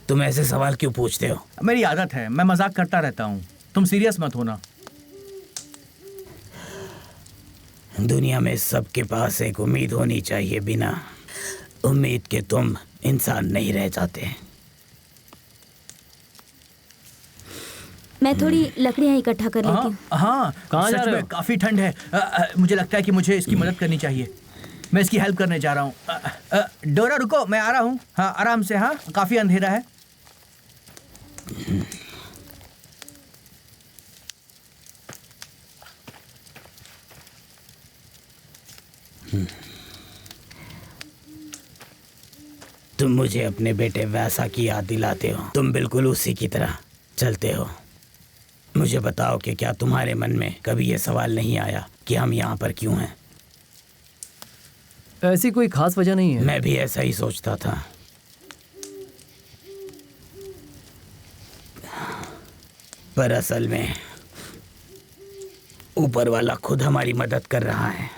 तुम ऐसे सवाल क्यों पूछते हो? मेरी आदत है, मैं मजाक करता रहता हूँ, तुम सीरियस मत होना। दुनिया में सबके पास एक उम्मीद होनी चाहिए, बिना उम्मीद के तुम इंसान नहीं रह जाते। मैं थोड़ी लकड़ियाँ इकट्ठा कर लेती हूँ। हाँ, कहाँ जा सच रहे में हो? काफी ठंड है। मुझे लगता है कि मुझे इसकी मदद करनी चाहिए। मैं इसकी हेल्प करने जा रहा हूँ। डोरा रुको, मैं आ रहा हूँ। हाँ, आराम से। हाँ, काफी अंधेरा है। तुम मुझे अपने बेटे वैसा की याद दिलाते हो। तुम बिल्कुल उसी की तरह चलते हो। मुझे बताओ कि क्या तुम्हारे मन में कभी ये सवाल नहीं आया कि हम यहाँ पर क्यों हैं? ऐसी कोई खास वजह नहीं है। मैं भी ऐसा ही सोचता था, पर असल में ऊपर वाला खुद हमारी मदद कर रहा है।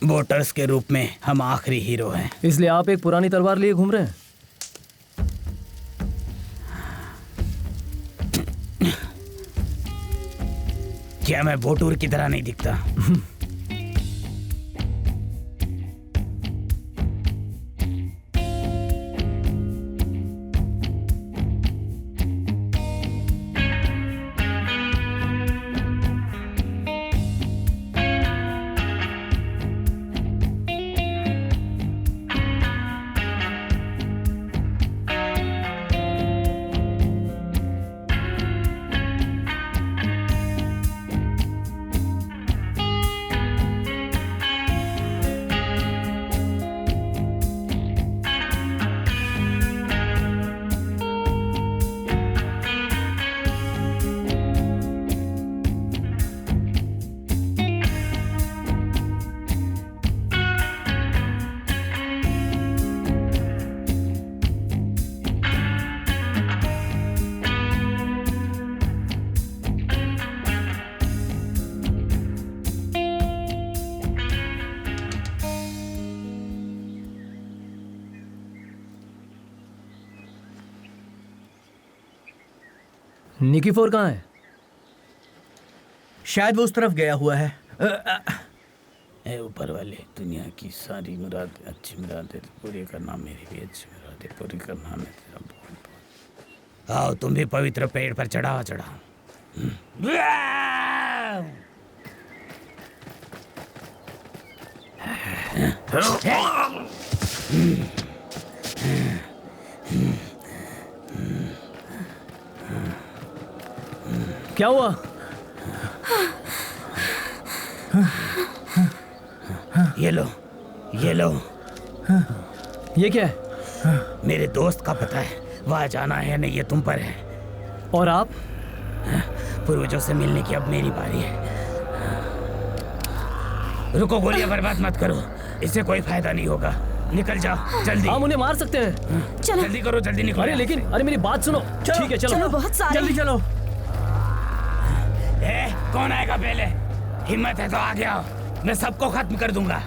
वोटर्स के रूप में हम आखिरी हीरो हैं। इसलिए आप एक पुरानी तलवार लिए घूम रहे हैं? क्या मैं वोटूर की तरह नहीं दिखता? निकीफोर कहाँ है? शायद वो उस तरफ गया हुआ है। ए ऊपर वाले, दुनिया की सारी मुरादें, अच्छी मुरादें पूरी करना, मेरी भी अच्छी मुरादें पूरी करना। मैं तेरा बहुत बहुत। आओ तुम भी पवित्र पेड़ पर चढ़ाओ चढ़ाओ। क्या हुआ? ये लो, ये लो। ये क्या है? मेरे दोस्त का पता है, वहाँ जाना है नहीं, ये तुम पर है। और आप? पूर्वजों से मिलने की अब मेरी बारी है। रुको, गोलियां बर्बाद मत करो, इससे कोई फायदा नहीं होगा। निकल जाओ जल्दी। हम उन्हें मार सकते हैं। चलो जल्दी करो, जल्दी निकलो। अरे लेकिन, अरे मेरी बात सुनो। ठीक है चलो। चलो, बहुत सारे जल्दी चलो। कौन आएगा पहले? हिम्मत है तो आगे आओ, मैं सबको खत्म कर दूंगा।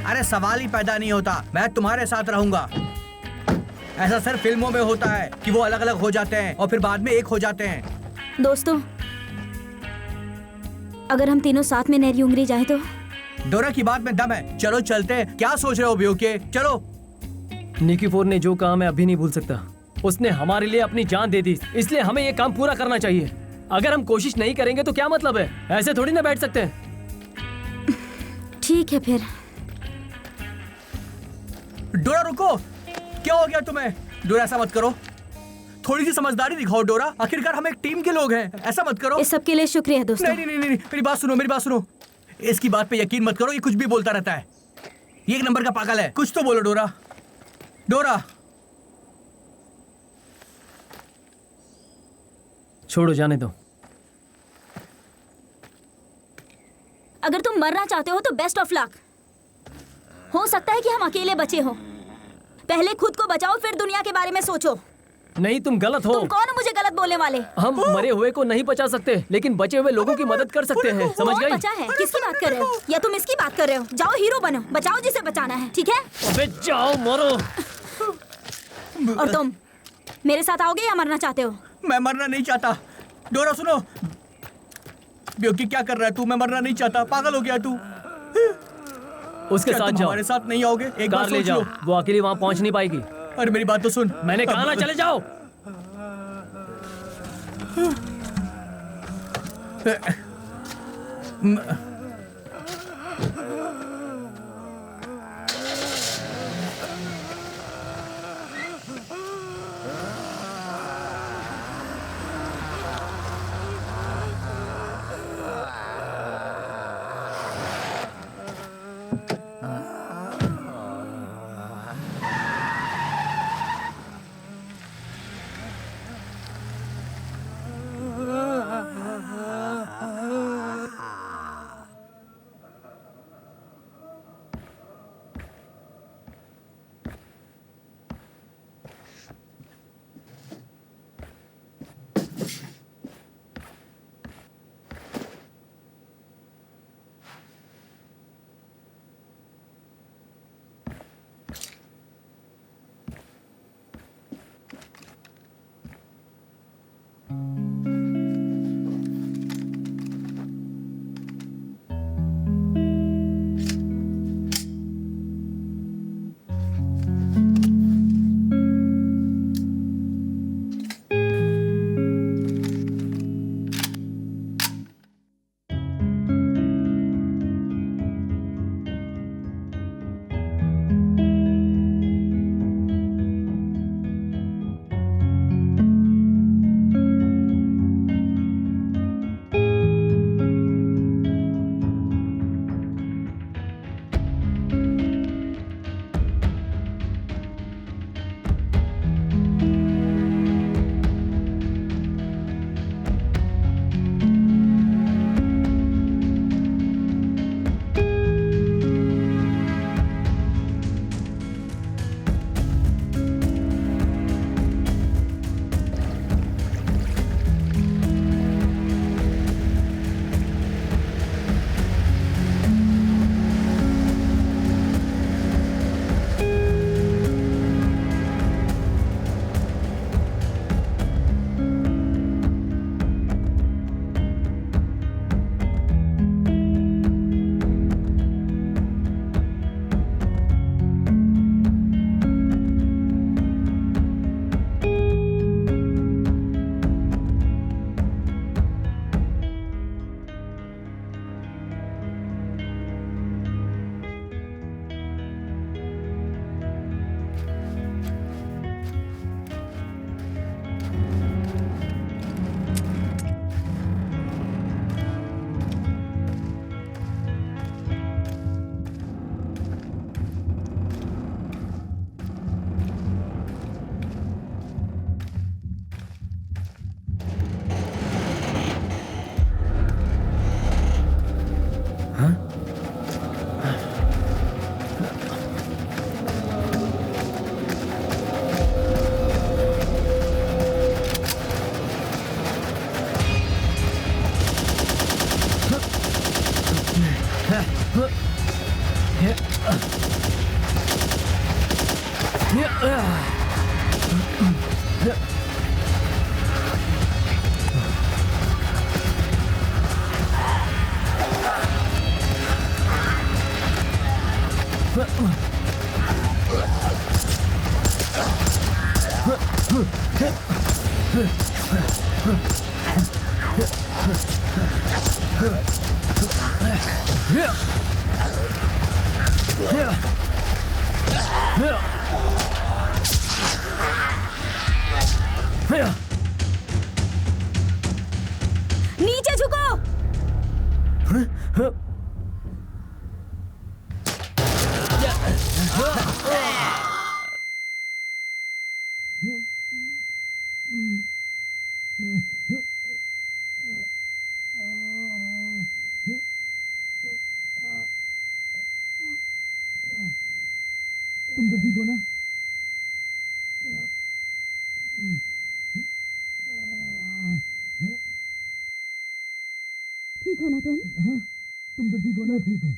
अरे सवाल ही पैदा नहीं होता, मैं तुम्हारे साथ रहूंगा। ऐसा सिर्फ फिल्मों में होता है कि वो अलग अलग हो जाते हैं और फिर बाद में एक हो जाते हैं। दोस्तों, अगर हम तीनों साथ में नहरी उंगली जाए तो? डोरा की बात में दम है, चलो चलते हैं। क्या सोच रहे हो ब्योके? चलो। निकीफोर ने जो कहा मैं अभी नहीं भूल सकता। उसने हमारे लिए अपनी जान दे दी, इसलिए हमें ये काम पूरा करना चाहिए। अगर हम कोशिश नहीं करेंगे तो क्या मतलब है? ऐसे थोड़ी ना बैठ सकते हैं। ठीक है फिर। डोरा रुको, क्या हो गया तुम्हें? डोरा ऐसा मत करो, थोड़ी सी समझदारी दिखाओ डोरा, आखिरकार हम एक टीम के लोग हैं, ऐसा मत करो। इस सब के लिए शुक्रिया दोस्तों। नहीं नहीं नहीं नहीं, मेरी बात सुनो, मेरी बात सुनो। इसकी बात पे यकीन मत करो, ये कुछ भी बोलता रहता है। ये एक नंबर का पागल है, कुछ तो बोलो डोरा। डोरा छोड़ो, जाने दो। अगर तुम मरना चाहते हो तो बेस्ट ऑफ लक। हो सकता है कि हम अकेले बचे हो। पहले खुद को बचाओ, फिर दुनिया के बारे में सोचो। नहीं, तुम गलत हो। तुम कौन हो मुझे गलत बोलने वाले? हम मरे हुए को नहीं बचा सकते, लेकिन बचे हुए लोगों की मदद कर सकते हैं। समझ कौन गई? बचा है? किसकी बात कर रहे हो? या तुम इसकी बात कर रहे हो? जाओ हीरो बनो, बचाओ जिसे बचाना है, ठीक है? अबे जाओ, मरो। और तुम मेरे साथ आओगे या मरना चाहते हो? मैं मरना नहीं चाहता। डोरा सुनो, ब्योकी क्या कर रहा है तू? मैं मरना नहीं चाहता, पागल हो गया तू? उसके क्या साथ तुम जाओ, हमारे साथ नहीं आओगे? एक बार कार ले सोच जाओ। लो। वो अकेली वहां पहुंच नहीं पाएगी। अरे मेरी बात तो सुन। मैंने कहा ना, चले जाओ। नीचे झुको। तुम तो ठीक हो ना? ठीक हो ना तुम? हाँ, तुम तो ठीक हो ना? ठीक हो,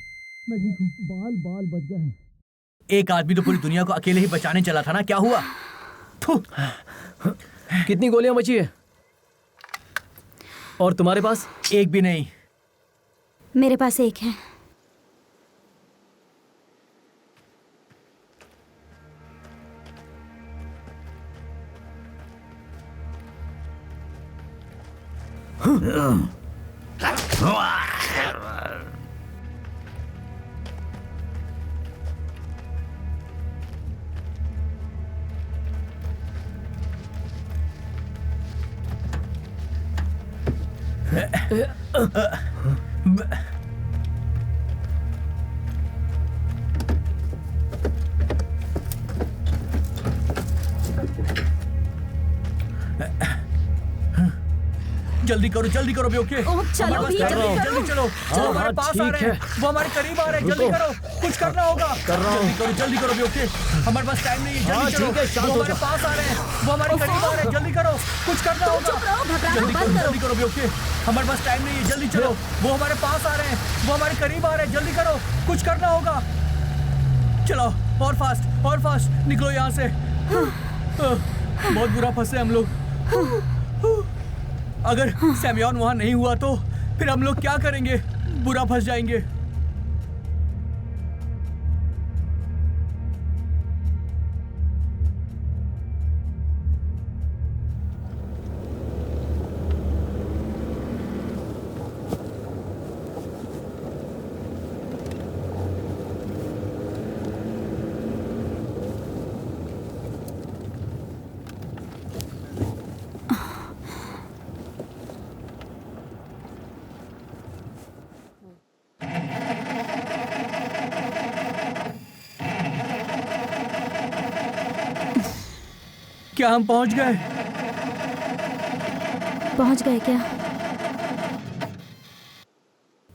मैं ठीक हूँ। बाल बाल बच गए। एक आदमी तो पूरी दुनिया को अकेले ही बचाने चला था ना, क्या हुआ? थू। कितनी गोलियां बची है? और तुम्हारे पास? एक भी नहीं। मेरे पास एक है। जल्दी करो बेवके। ओह, चलो हमारे भी, पास जल्दी जल्दी करो। चलो। वो हमारे पास आ रहे हैं, वो हमारे करीब आ रहे हैं, जल्दी करो, कुछ करना होगा। जल्दी करो बेवके, हमारे पास टाइम नहीं है, जल्दी चलो। वो हमारे पास आ रहे हैं, वो हमारे करीब आ रहे हैं, जल्दी करो, कुछ करना तुम होगा। चुप रहो, घबराना बंद करो। जल्दी करो बेवके, हमारे पास टाइम नहीं है, जल्दी चलो। वो हमारे पास आ रहे हैं, वो हमारे करीब आ रहे हैं, जल्दी करो, कुछ करना होगा। चलो, और फास्ट निकलो यहाँ से। बहुत बुरा फंसे हम लोग। अगर सैमयॉन वहां नहीं हुआ तो फिर हम लोग क्या करेंगे? बुरा फंस जाएंगे। क्या हम पहुंच गए? पहुंच गए क्या?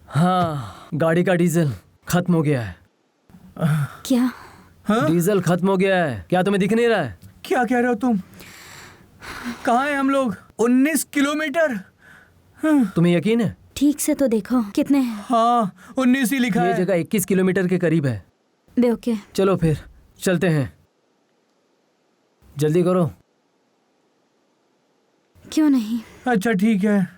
हाँ, गाड़ी का डीजल खत्म हो गया है। क्या? डीजल खत्म हो गया है। क्या तुम्हें दिख नहीं रहा है? क्या कह रहे हो तुम? कहाँ हैं हम लोग? 19 किलोमीटर। तुम्हें यकीन है? ठीक से तो देखो कितने हैं। हाँ, 19 ही लिखा ये है। जगह 21 किलोमीटर के करीब है। बेवके, चलो फिर चलते हैं, जल्दी करो। क्यों नहीं? अच्छा ठीक है।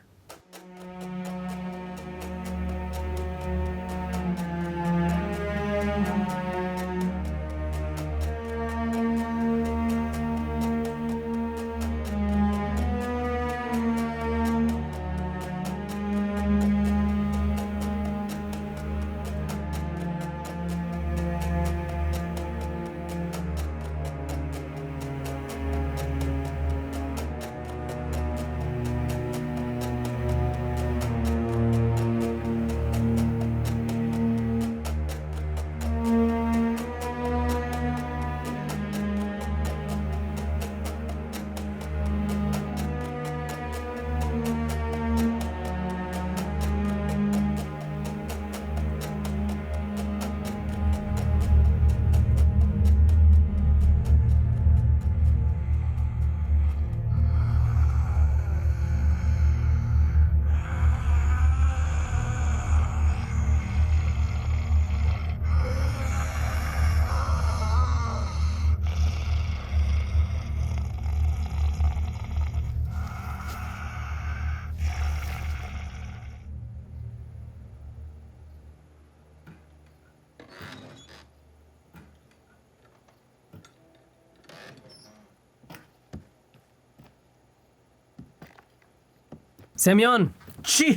सेमियोन, छी,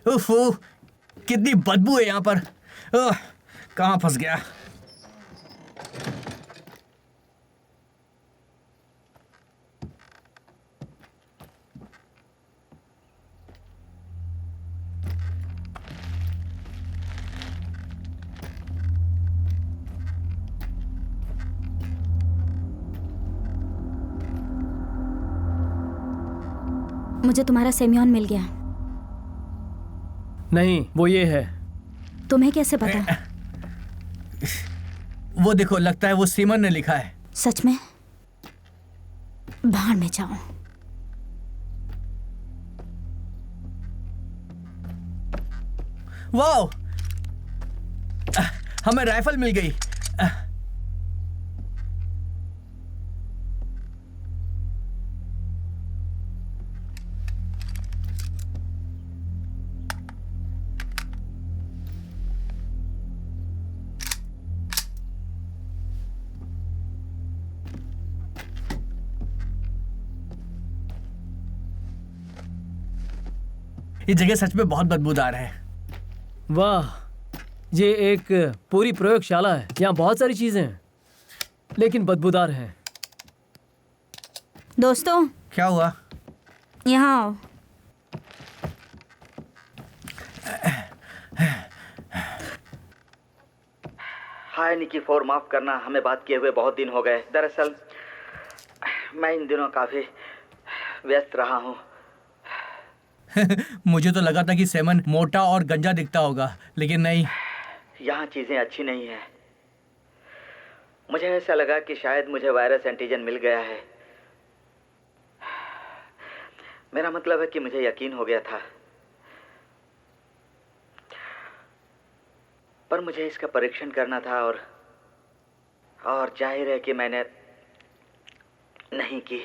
उफ, कितनी बदबू है यहाँ पर। कहाँ फंस गया। मुझे तुम्हारा सेमियोन मिल गया। नहीं, वो ये है। तुम्हें कैसे पता? वो देखो, लगता है वो सीमन ने लिखा है। सच में? भाड़ में जाओ। वाओ, हमें राइफल मिल गई। ये जगह सच में बहुत बदबूदार है। वाह, ये एक पूरी प्रयोगशाला है। यहाँ बहुत सारी चीजें हैं, लेकिन बदबूदार हैं। दोस्तों, क्या हुआ? यहाँ आओ। हाय निकी फोर, माफ करना, हमें बात किए हुए बहुत दिन हो गए। दरअसल मैं इन दिनों काफी व्यस्त रहा हूँ। मुझे तो लगा था कि सेमन मोटा और गंजा दिखता होगा, लेकिन नहीं। यहाँ चीजें अच्छी नहीं है। मुझे ऐसा लगा कि शायद मुझे वायरस एंटीजन मिल गया है। मेरा मतलब है कि मुझे यकीन हो गया था, पर मुझे इसका परीक्षण करना था और जाहिर है कि मैंने नहीं की।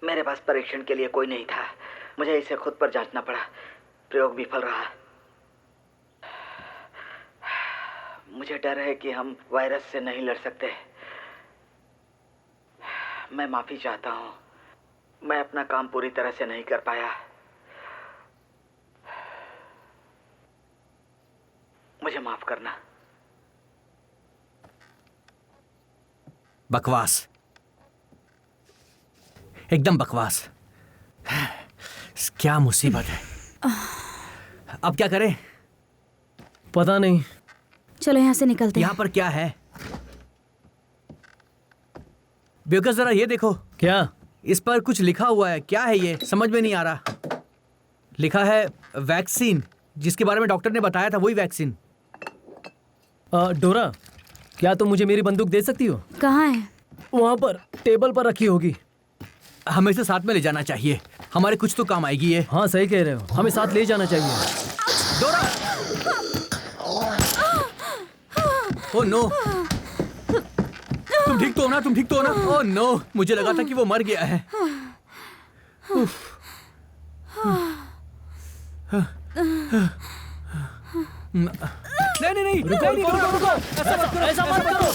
मेरे पास परीक्षण के लिए कोई नहीं था। मुझे इसे खुद पर जांचना पड़ा। प्रयोग विफल रहा। मुझे डर है कि हम वायरस से नहीं लड़ सकते। मैं माफी चाहता हूँ। मैं अपना काम पूरी तरह से नहीं कर पाया। मुझे माफ करना। बकवास, एकदम बकवास। क्या मुसीबत है। अब क्या करें? पता नहीं। चलो यहाँ से निकलते हैं। यहाँ पर क्या है? बेवकूफ, जरा ये देखो। क्या? इस पर कुछ लिखा हुआ है। क्या है ये? समझ में नहीं आ रहा। लिखा है वैक्सीन, जिसके बारे में डॉक्टर ने बताया था, वही वैक्सीन। डोरा, क्या तुम मुझे मेरी बंदूक दे सकती हो? कहाँ है? वहां पर टेबल पर रखी होगी। हमें इसे साथ में ले जाना चाहिए। हमारे कुछ तो काम आएगी ये। हाँ, सही कह रहे हो, हमें साथ ले जाना चाहिए। डोरा! Oh no! तुम ठीक तो हो ना? तुम ठीक तो हो ना? Oh no! मुझे लगा था कि वो मर गया है। नहीं नहीं नहीं, ऐसा मत करो।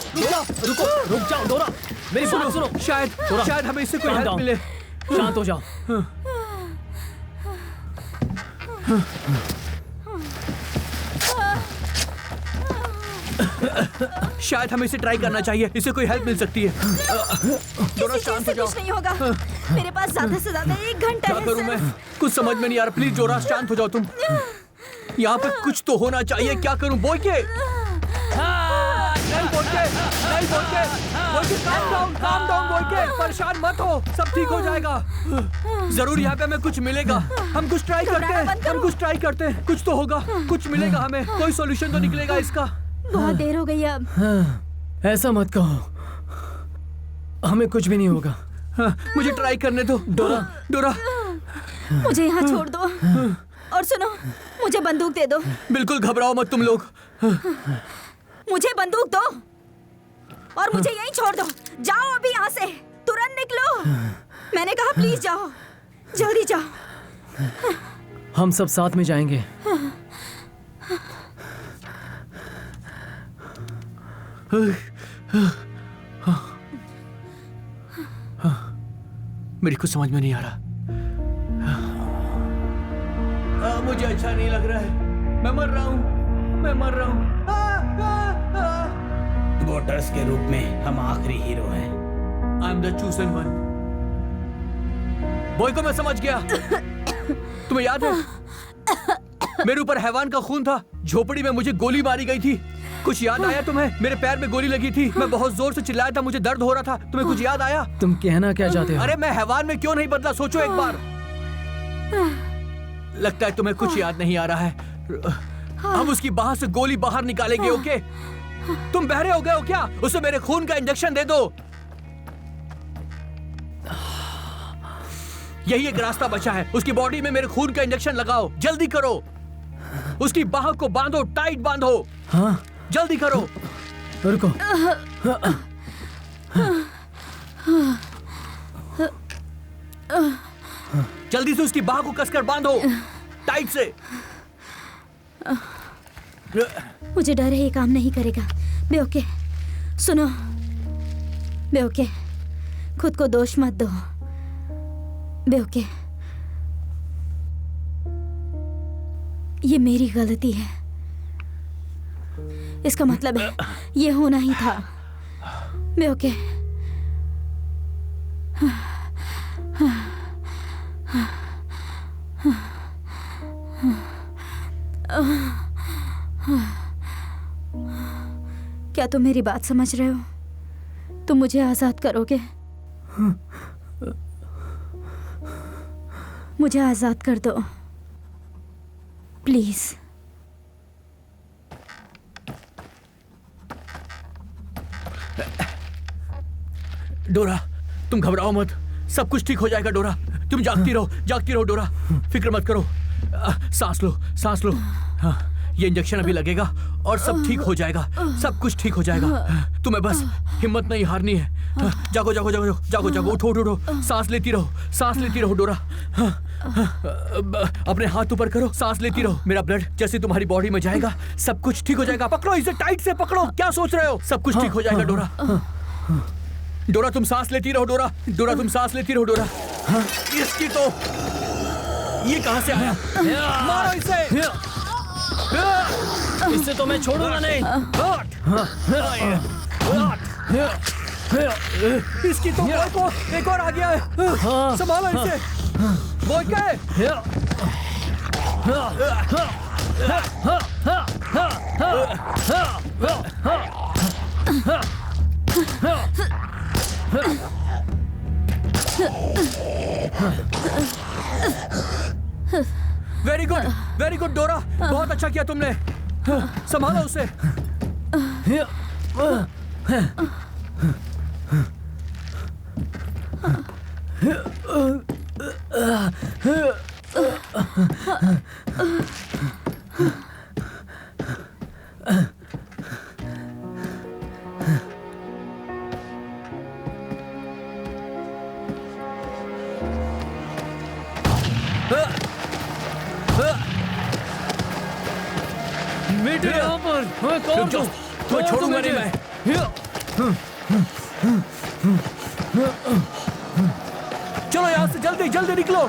रुक जाओ डोरा, मेरी बात सुनो। शायद हमें इससे कोई Calm हेल्प down. मिले। शांत हो जाओ। शायद हमें इसे ट्राई करना चाहिए। इसे कोई हेल्प मिल सकती है। किसी चीज से कुछ नहीं होगा। मेरे पास ज्यादा से ज्यादा 1 घंटा क्या है। करूं मैं? कुछ समझ में नहीं आ रहा। प्लीज जोरा, शांत हो जाओ तुम। यहाँ पे कुछ तो होना चाहिए। क्या करूं? बोल के नहीं, बोल के काम डाउन बोल के। परेशान मत हो, सब ठीक हो जाएगा। जरूर यहाँ पे हमें कुछ मिलेगा। हम कुछ ट्राई करते हैं। कुछ तो होगा, कुछ मिलेगा हमें। कोई सॉल्यूशन तो निकलेगा इसका। बहुत देर हो गई अब। ऐसा मत कहो, हमें कुछ भी नहीं होगा। मुझे ट्राई करने दो। डोरा, मुझे यहाँ छोड़ दो और सुनो, मुझे बंदूक दे दो। बिल्कुल घबराओ मत तुम लोग। मुझे बंदूक दो और मुझे यहीं छोड़ दो। जाओ अभी यहाँ से, तुरंत निकलो। मैंने कहा प्लीज जाओ, जल्दी जाओ। हम सब साथ में जाएंगे। मेरी कुछ समझ में नहीं आ रहा। मुझे अच्छा नहीं लग रहा है। मैं मर रहा हूँ, मैं मर रहा हूँ। वोटर्स के रूप में हम आखिरी हीरो हैं। I am the chosen one. Boy को मैं समझ गया। तुम्हें याद है मेरे ऊपर हैवान का खून था, झोपड़ी में मुझे गोली मारी गई थी। कुछ याद आया तुम्हें? मेरे पैर में गोली लगी थी, मैं बहुत जोर से चिल्लाया था, मुझे दर्द हो रहा था। तुम्हें कुछ याद आया? तुम कहना क्या चाहते हो? अरे मैं हैवान में क्यों नहीं बदला, सोचो एक बार। लगता है तुम्हें कुछ याद नहीं आ रहा है। हम उसकी बाह से गोली बाहर निकालेंगे, ओके? तुम बहरे हो गए हो क्या? उसे मेरे खून का इंजेक्शन दे दो। यही एक रास्ता बचा है। उसकी बॉडी में मेरे खून का इंजेक्शन लगाओ, जल्दी करो। उसकी बाह को बांधो, टाइट बांधो। हाँ, जल्दी करो। रुको। जल्दी से उसकी बाह को कसकर बांधो, टाइट से। मुझे डर है ये काम नहीं करेगा। बेओके, सुनो बेओके, खुद को दोष मत दो। बेओके, ये मेरी गलती है। इसका मतलब है ये होना ही था। बेओके, क्या तुम मेरी बात समझ रहे हो? तुम मुझे आजाद करोगे? मुझे आजाद कर दो प्लीज। डोरा, तुम घबराओ मत, सब कुछ ठीक हो जाएगा। डोरा, तुम जागती रहो डोरा, फिक्र मत करो। सांस लो, सांस लो। हाँ, ये इंजेक्शन अभी लगेगा और सब ठीक हो जाएगा, सब कुछ ठीक हो जाएगा। तुम्हें बस हिम्मत नहीं हारनी है। जागो जागो जागो जागो जागो, उठो उठो उठो, सांस लेती रहो डोरा। अपने हाथ ऊपर करो, सांस लेती रहो। मेरा ब्लड जैसे तुम्हारी बॉडी में जाएगा सब कुछ ठीक हो जाएगा। पकड़ो इसे, टाइट से पकड़ो। क्या सोच रहे हो? सब कुछ ठीक हो जाएगा डोरा। डोरा तुम सांस लेती रहो डोरा, डोरा तुम सांस लेती रहो डोरा। इसकी तो ये कहां से आया? मारो इसे। इससे तो मैं छोड़ूंगा नहीं। इसकी तो बॉय को एक और आ गया है। संभालो इसे। बॉय क्या है? वेरी गुड डोरा, बहुत अच्छा किया तुमने। संभालो उसे। मीटर यहाँ पर। मैं कौन हूँ? तो छोड़ूंगा नहीं मैं। चलो यहाँ से जल्दी जल्दी निकलो।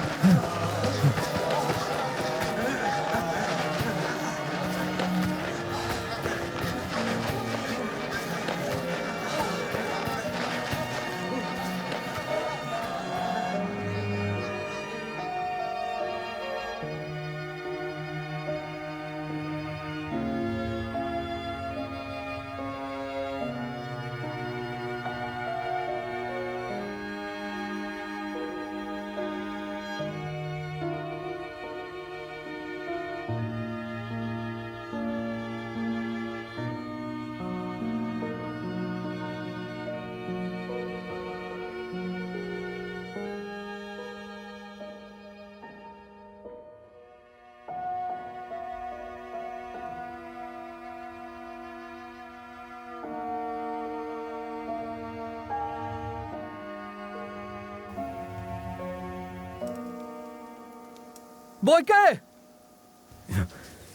बॉय क्या है?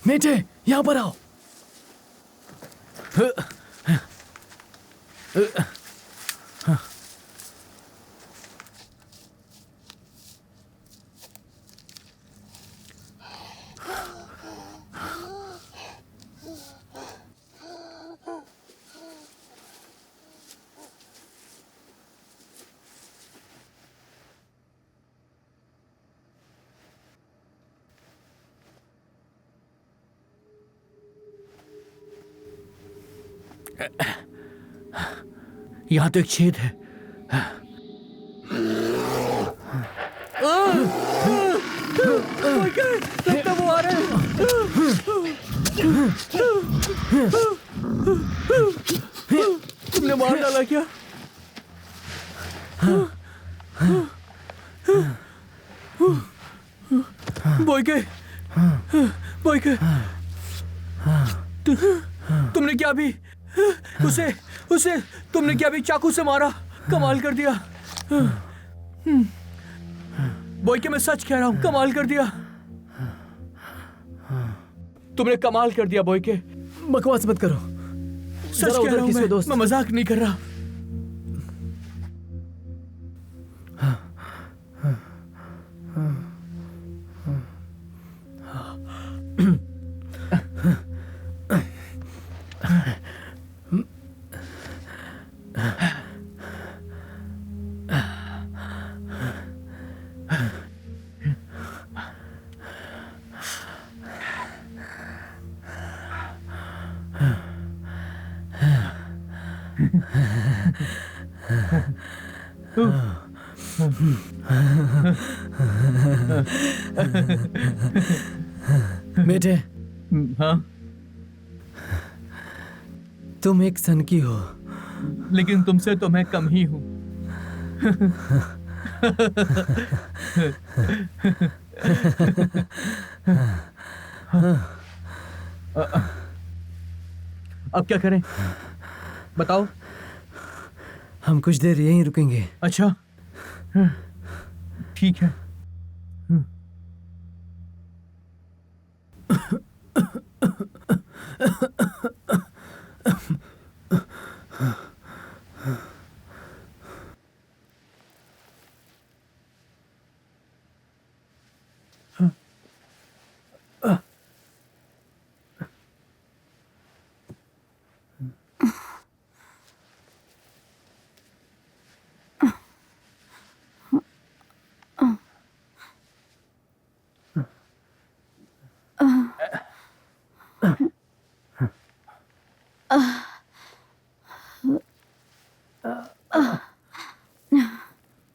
बेटे यहाँ पर आओ। यहाँ तो एक छेद है। लगता वो आ रहे हैं। तुमने मार डाला क्या? बॉयके, बॉयके, तुमने क्या भी उसे उसे तुमने क्या भी चाकू से मारा? कमाल कर दिया बॉयके, मैं सच कह रहा हूं, कमाल कर दिया। तुमने कमाल कर दिया बॉयके। बकवास मत करो, सच कह रहा हूं मैं मजाक नहीं कर रहा। बेटे, हाँ, तुम एक सन की हो, लेकिन तुमसे तो मैं कम ही हूँ। अब क्या करें बताओ? हम कुछ देर यहीं रुकेंगे। अच्छा, ठीक है।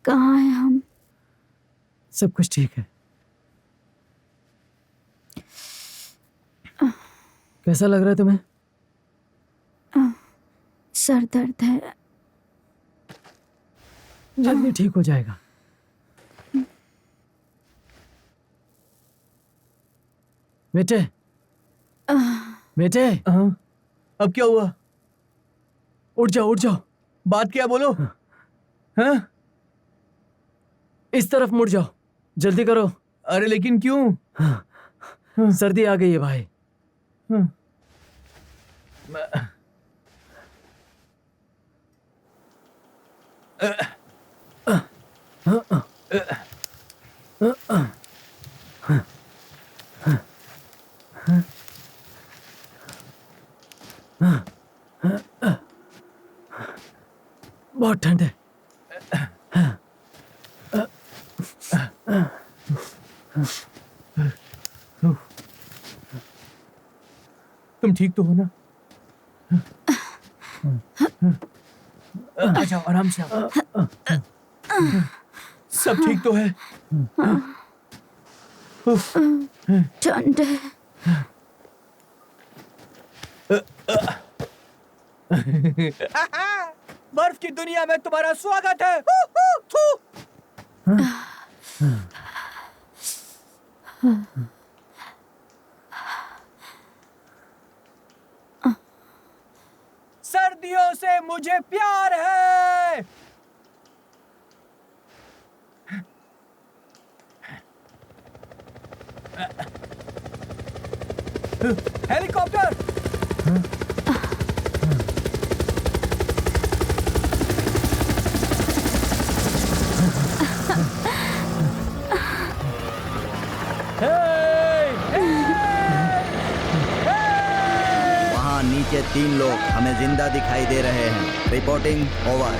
कहाँ हैं हम? सब कुछ ठीक है। कैसा लग रहा है तुम्हें? सर दर्द है। जल्दी ठीक हो जाएगा। बेटे, बेटे, हाँ, अब क्या हुआ? उठ जाओ, उठ जाओ। बात क्या, बोलो। हाँ? इस तरफ मुड़ जाओ, जल्दी करो। अरे लेकिन क्यों? सर्दी आ गई है भाई। बहुत ठंड है। तुम ठीक तो हो ना? आ जाओ, आराम से आओ। सब ठीक तो है? ठंड है। बर्फ की दुनिया में तुम्हारा स्वागत है। सर्दियों से मुझे प्यार है। हेलीकॉप्टर! के 3 लोग हमें जिंदा दिखाई दे रहे हैं। Reporting over.